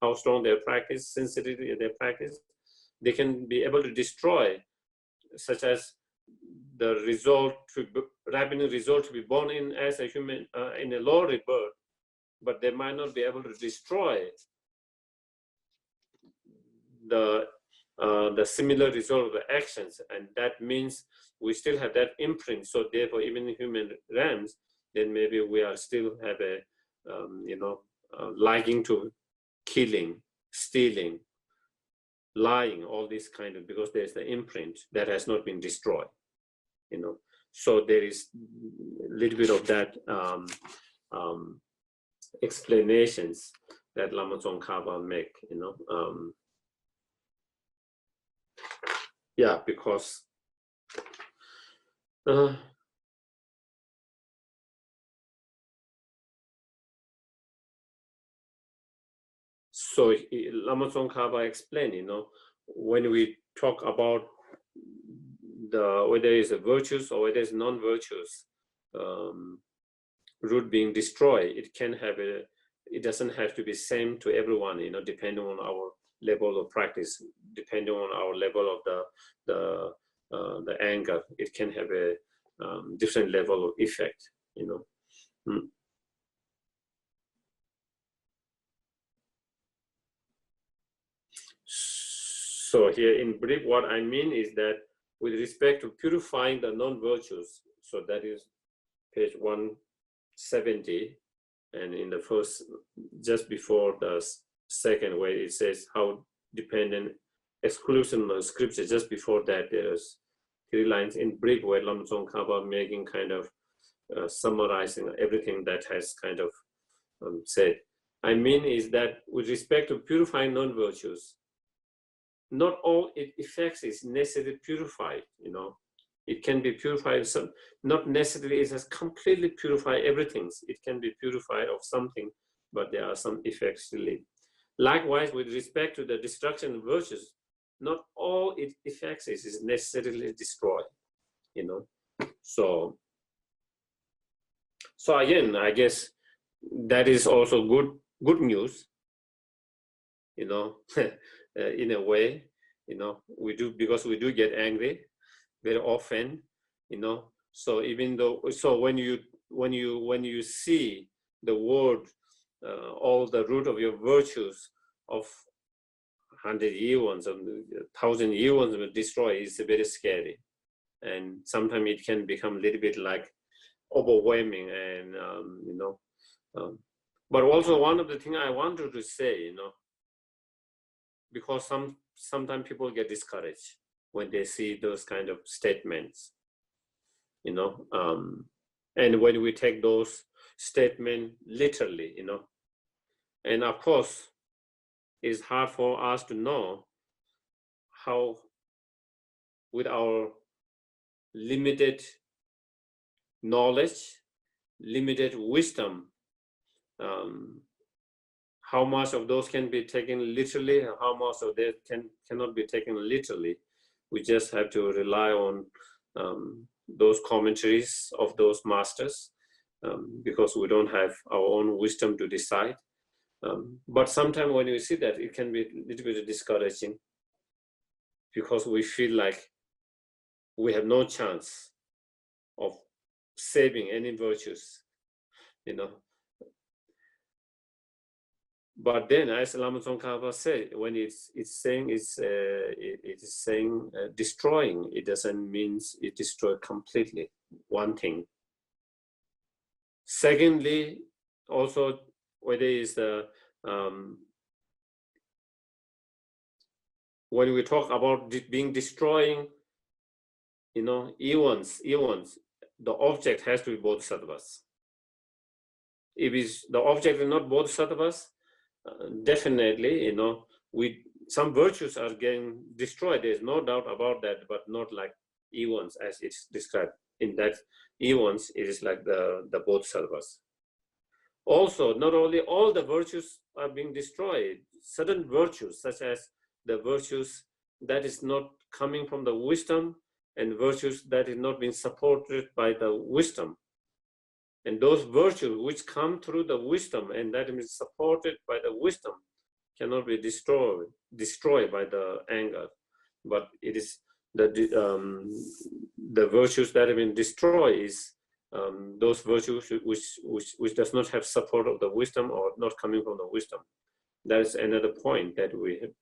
how strong their practice, sensitivity of their practice, they can be able to destroy, such as the result, ripening result to be born in as a human in a lower rebirth, but they might not be able to destroy the similar result of the actions, and that means we still have that imprint. So therefore, even in human realms, then maybe we are still have a liking to killing, stealing, lying, all this kind of, because there's the imprint that has not been destroyed. So there is a little bit of that explanations that Lama Tsongkhapa make, yeah, because so Lama Tsongkhapa explained, when we talk about whether it's a virtues or whether it's non-virtues, root being destroyed, it doesn't have to be same to everyone, depending on our level of practice, depending on our level of the anger, it can have a different level of effect, So here in brief, what I mean is that with respect to purifying the non-virtues, so that is page 170, and in the first, just before the second, where it says how dependent exclusion of scripture, just before that there's 3 lines in brief where Lama Tsongkhapa making kind of summarizing everything that has kind of said. I mean is that with respect to purifying non-virtues, not all effects is necessarily purified, It can be purified, not necessarily it has completely purified everything. It can be purified of something, but there are some effects really. Likewise, with respect to the destruction of virtues, not all its effects is necessarily destroyed, So again, I guess that is also good news, in a way, we do, because we do get angry very often, So even though, so when you see the word, all the root of your virtues of 100 year ones and 1,000 year ones will destroy, is very scary, and sometimes it can become a little bit like overwhelming, and but also one of the things I wanted to say, because sometimes people get discouraged when they see those kind of statements, and when we take those statements literally, and of course, it's hard for us to know how, with our limited knowledge, limited wisdom, how much of those can be taken literally, and how much of that cannot be taken literally. We just have to rely on those commentaries of those masters, because we don't have our own wisdom to decide. But sometimes when you see that, it can be a little bit discouraging, because we feel like we have no chance of saving any virtues, But then, as Lama Tsongkhapa said, when it is saying destroying, it doesn't mean it destroys completely, one thing. Secondly, also whether it's the when we talk about being destroying, you know, eons, the object has to be bodhisattvas. If the object is not bodhisattvas, definitely, you know, some virtues are getting destroyed. There's no doubt about that, but not like eons as it's described. In that eons, it is like the bodhisattvas. Also, not only all the virtues are being destroyed, certain virtues, such as the virtues that is not coming from the wisdom, and virtues that is not being supported by the wisdom. And those virtues which come through the wisdom and that is supported by the wisdom cannot be destroyed by the anger. But it is the virtues that have been destroyed is those virtues which does not have support of the wisdom or not coming from the wisdom. That is another point that we have.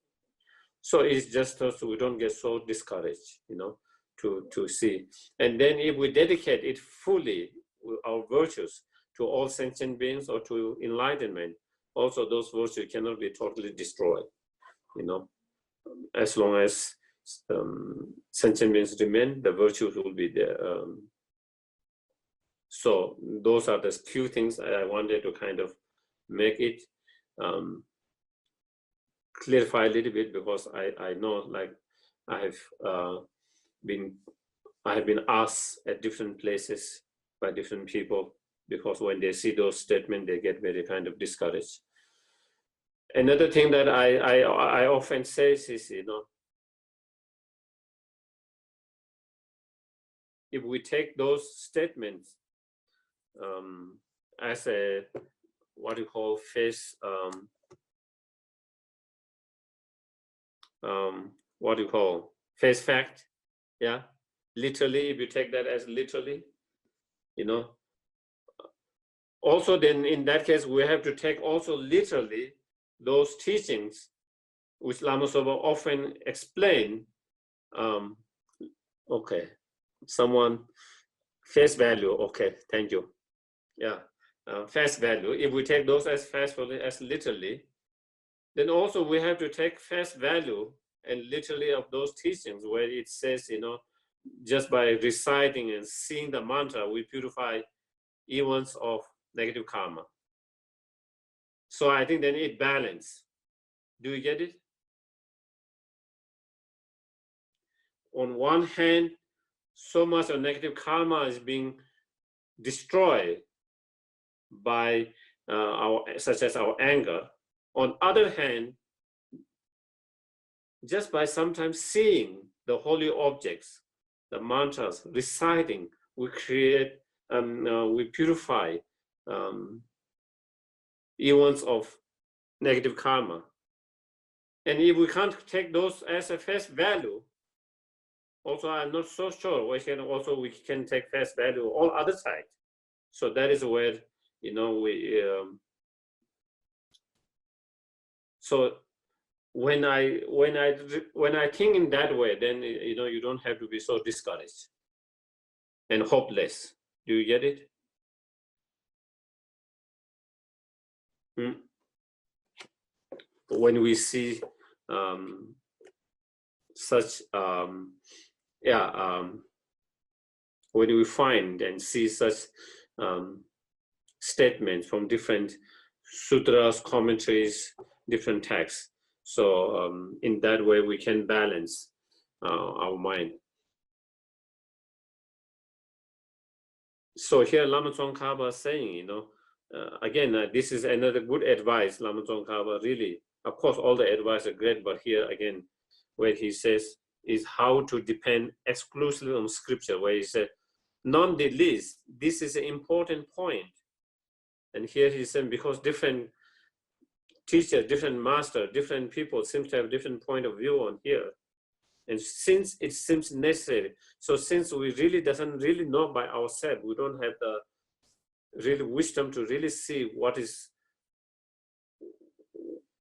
So it's just so we don't get so discouraged, you know, to see. And then if we dedicate it fully, our virtues, to all sentient beings or to enlightenment, also those virtues cannot be totally destroyed, you know. As long as sentient beings remain, the virtues will be there. So those are the few things I wanted to kind of make it clarify a little bit, because I know, like, I have been asked at different places by different people, because when they see those statements, they get very kind of discouraged. Another thing that I often say is, you know, if we take those statements as a what you call face what do you call face fact, yeah, literally, if you take that as literally, you know, also then in that case we have to take also literally those teachings which Lama Tsongkhapa often explain. Okay, someone face value, okay, thank you. Yeah, face value, if we take those as face value as literally, then also we have to take face value and literally of those teachings where it says, you know, just by reciting and seeing the mantra, we purify eons of negative karma. So I think then it balances. Do you get it? On one hand, so much of negative karma is being destroyed by such as our anger. On other hand, just by sometimes seeing the holy objects, the mantras, reciting, we create, we purify eons of negative karma. And if we can't take those as a face value, also I'm not so sure we can take face value all other side. So that is where, you know, we so when I think in that way, then, you know, you don't have to be so discouraged and hopeless. Do you get it? When we see such when we find and see such statements from different sutras, commentaries, different texts, so in that way we can balance our mind. So here Lama Tsongkhapa is saying, you know, again, this is another good advice. Lama Tsongkhapa really, of course, all the advice are great, but here again, where he says is how to depend exclusively on scripture, where he said, none the least, this is an important point. And here he's saying, because different teachers, different masters, different people seem to have different point of view on here. And since it seems necessary, so since we really doesn't really know by ourselves, we don't have the real wisdom to really see what is,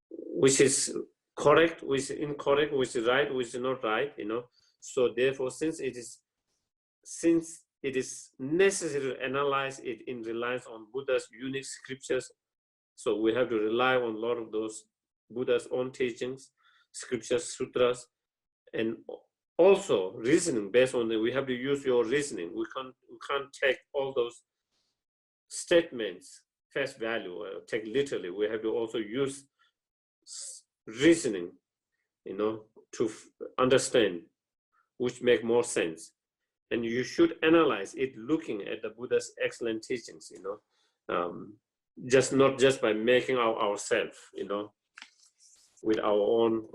which is correct, which is incorrect, which is right, which is not right, you know. So therefore, since it is necessary to analyze it in reliance on Buddha's unique scriptures So we have to rely on a lot of those Buddha's own teachings, scriptures, sutras, and also reasoning based on we have to use your reasoning. We can't take all those statements face value or take literally. We have to also use reasoning, to understand, which make more sense. And you should analyze it looking at the Buddha's excellent teachings, not just by making ourselves, with our own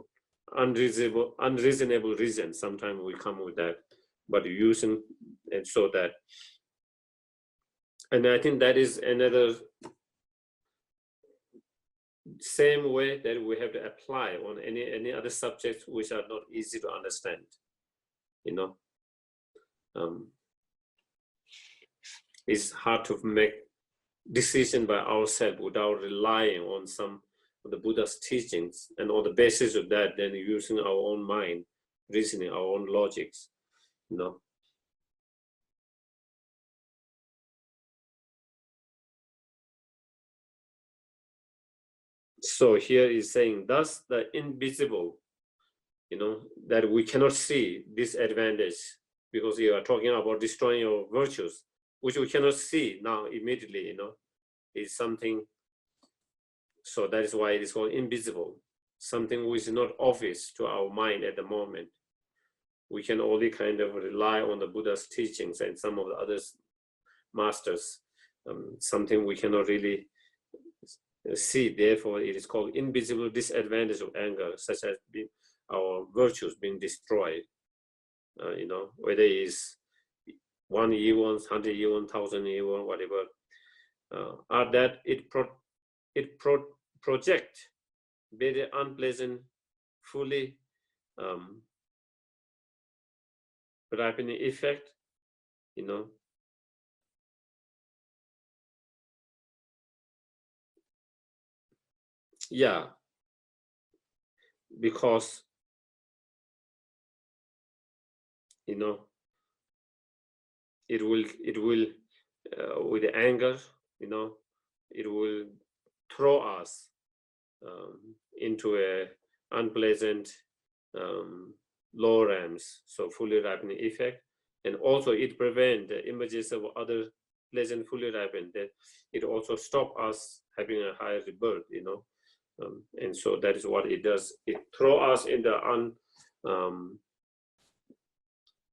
unreasonable reasons. Sometimes we come with that, but using and so that. And I think that is another same way that we have to apply on any other subjects which are not easy to understand, It's hard to make decision by ourselves without relying on some of the Buddha's teachings, and on the basis of that, then using our own mind, reasoning, our own logics, So here is saying, thus the invisible, that we cannot see this advantage, because you are talking about destroying your virtues, which we cannot see now immediately, is something. So that is why it is called invisible, something which is not obvious to our mind at the moment. We can only kind of rely on the Buddha's teachings and some of the other masters, something we cannot really see. Therefore, it is called invisible disadvantage of anger, such as our virtues being destroyed. Whether it is 1 year, 100 year, 1,000 year, whatever, are that it project very unpleasant, fully ripening effect, Yeah, because it will with the anger, it will throw us into a unpleasant low realms, so fully ripening effect, and also it prevent the images of other pleasant fully ripened. That it also stop us having a higher rebirth, and so that is what it does. It throw us in the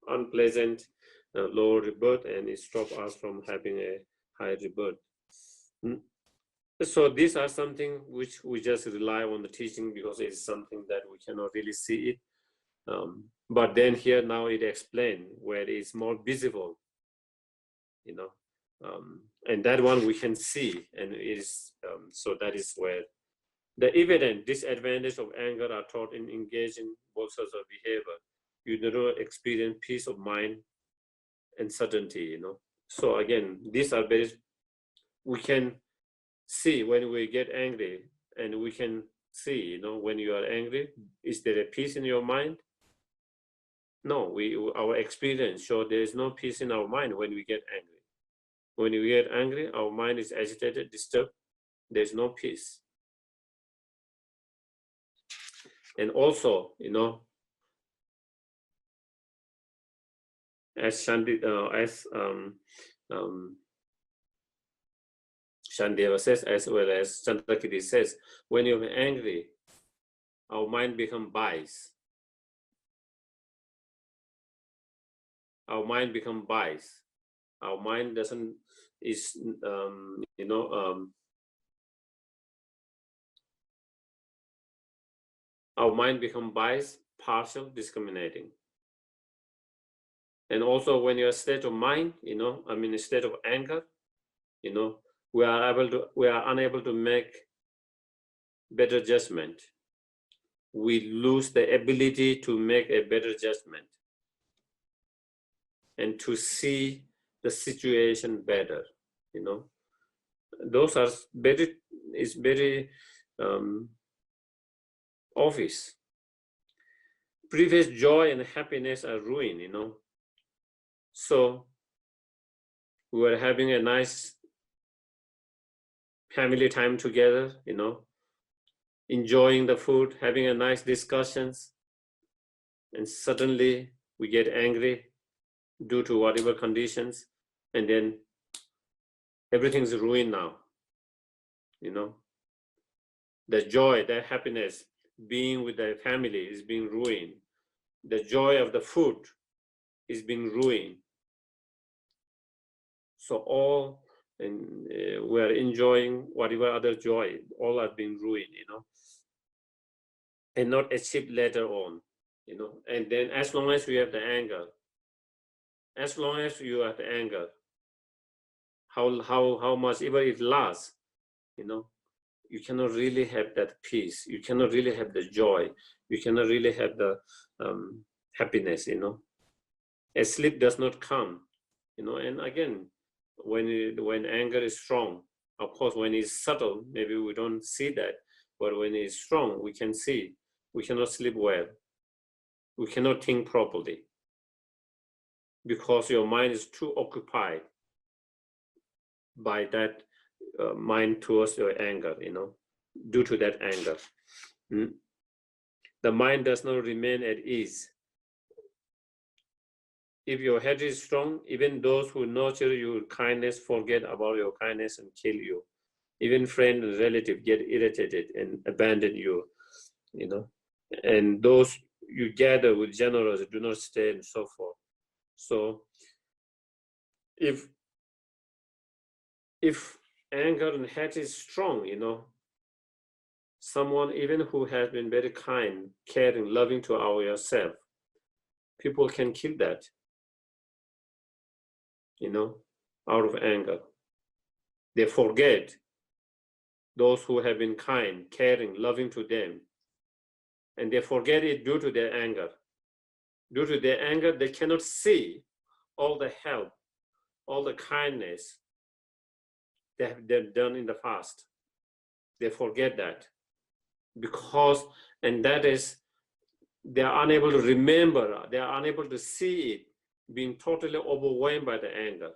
unpleasant low rebirth, and it stop us from having a high rebirth. So these are something which we just rely on the teaching, because it's something that we cannot really see it. But then here now it explained where it is more visible, and that one we can see, and it is so that is where the evident disadvantage of anger are taught in engaging both sorts of behavior. You do not experience peace of mind and certainty, So again, these are very, we can see when we get angry, and we can see, when you are angry, is there a peace in your mind? No, our experience shows there is no peace in our mind when we get angry. When we get angry, our mind is agitated, disturbed. There's no peace. And also, as Shandeva says, as well as Chandrakiri says, when you're angry, our mind becomes biased. Our mind becomes biased. Our mind doesn't our mind becomes biased, partial, discriminating. And also when you're a state of mind, a state of anger, we are unable to make better judgment. We lose the ability to make a better judgment and to see the situation better, Those are very obvious. Previous joy and happiness are ruined, So we were having a nice family time together, enjoying the food, having a nice discussions, and suddenly we get angry due to whatever conditions, and then everything's ruined now. The joy, the happiness, being with the family is being ruined. The joy of the food is being ruined. So all, and we're enjoying whatever other joy, all are being ruined, and not achieved later on, And then as long as we have the anger, as long as you have the anger, how much ever it lasts, you cannot really have that peace. You cannot really have the joy. You cannot really have the happiness, As sleep does not come, and again, when anger is strong, of course, when it's subtle, maybe we don't see that, but when it's strong, we can see. We cannot sleep well. We cannot think properly because your mind is too occupied by that mind towards your anger, due to that anger. The mind does not remain at ease. If your head is strong, even those who nurture you with kindness forget about your kindness and kill you. Even friends and relatives get irritated and abandon you, and those you gather with generosity do not stay, and so forth. So if anger and hate is strong, someone even who has been very kind, caring, loving to yourself, people can kill that, out of anger. They forget those who have been kind, caring, loving to them, and they forget it due to their anger. Due to their anger, they cannot see all the help, all the kindness they've done in the past. They forget that because, and that is, they are unable to remember, they are unable to see it, being totally overwhelmed by the anger,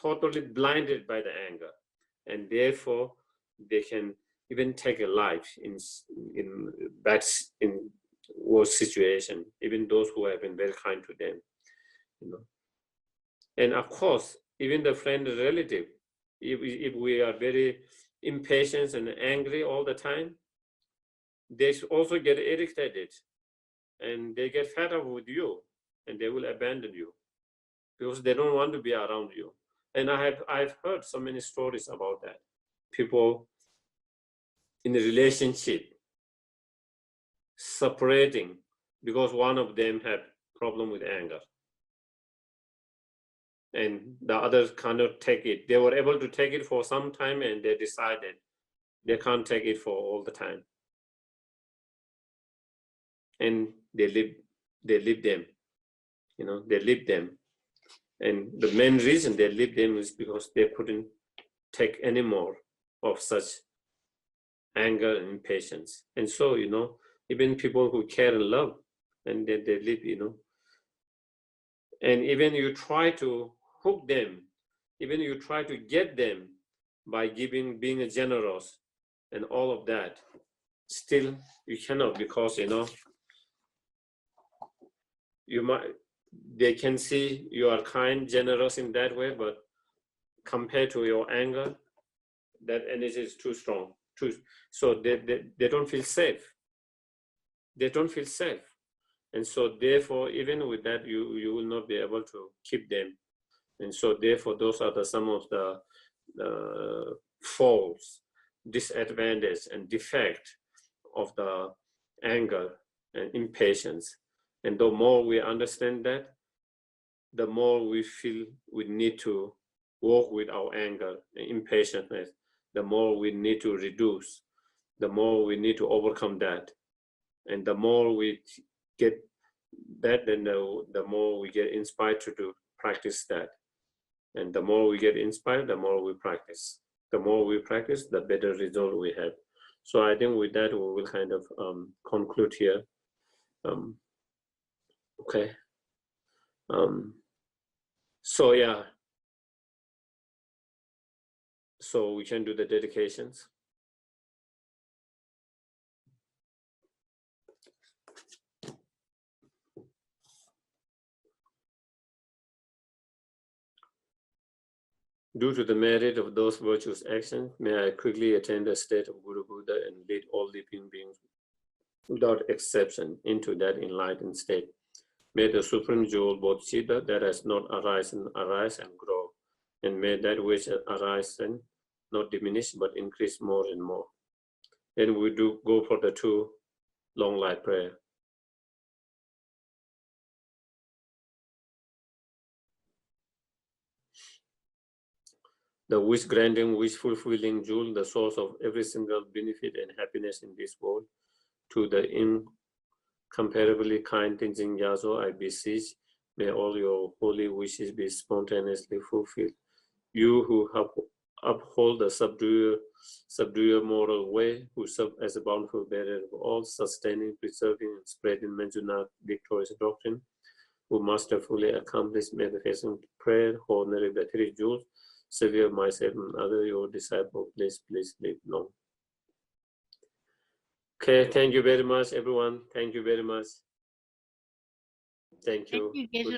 totally blinded by the anger, and therefore they can even take a life in worse situation, even those who have been very kind to them, And of course, even the friend and relative, if we are very impatient and angry all the time, they also get irritated and they get fed up with you and they will abandon you because they don't want to be around you. And I've heard so many stories about that. People in a relationship separating because one of them had problem with anger and the others cannot take it. They were able to take it for some time and they decided they can't take it for all the time. And they leave them, they leave them. And the main reason they leave them is because they couldn't take any more of such anger and impatience. And so, even people who care and love, and they leave, and even you try to hook them, even you try to get them by being a generous and all of that, still you cannot, because they can see you are kind, generous in that way, but compared to your anger, that energy is too strong. So they don't feel safe. They don't feel safe. And so therefore, even with that, you will not be able to keep them. And so therefore, those are some of the faults, disadvantage, and defect of the anger and impatience. And the more we understand that, the more we feel we need to work with our anger and impatience, the more we need to reduce, the more we need to overcome that. And the more we get that, then the more we get inspired to practice that. And the more we get inspired, the more we practice. The more we practice, the better result we have. So I think with that, we will kind of conclude here. Okay. So yeah, So we can do the dedications. Due to the merit of those virtuous actions, may I quickly attain the state of Guru Buddha and lead all living beings without exception into that enlightened state. May the supreme jewel Bodhicitta that has not arisen arise and grow, and may that which has arisen not diminish but increase more and more. Then we do go for the 2 long light prayer. The wish granting, wish fulfilling jewel, the source of every single benefit and happiness in this world, to the incomparably kind Tenzin Gyatso, I beseech, may all your holy wishes be spontaneously fulfilled. You who uphold the subduer moral way, who serve as a bountiful bearer of all, sustaining, preserving, and spreading Manjuna victorious doctrine, who masterfully accomplish manifesting prayer, honoring the 3 jewels, Savior, myself, and other your disciples, please live long. Okay, thank you very much, everyone. Thank you very much. Thank you. Thank you, Geshe.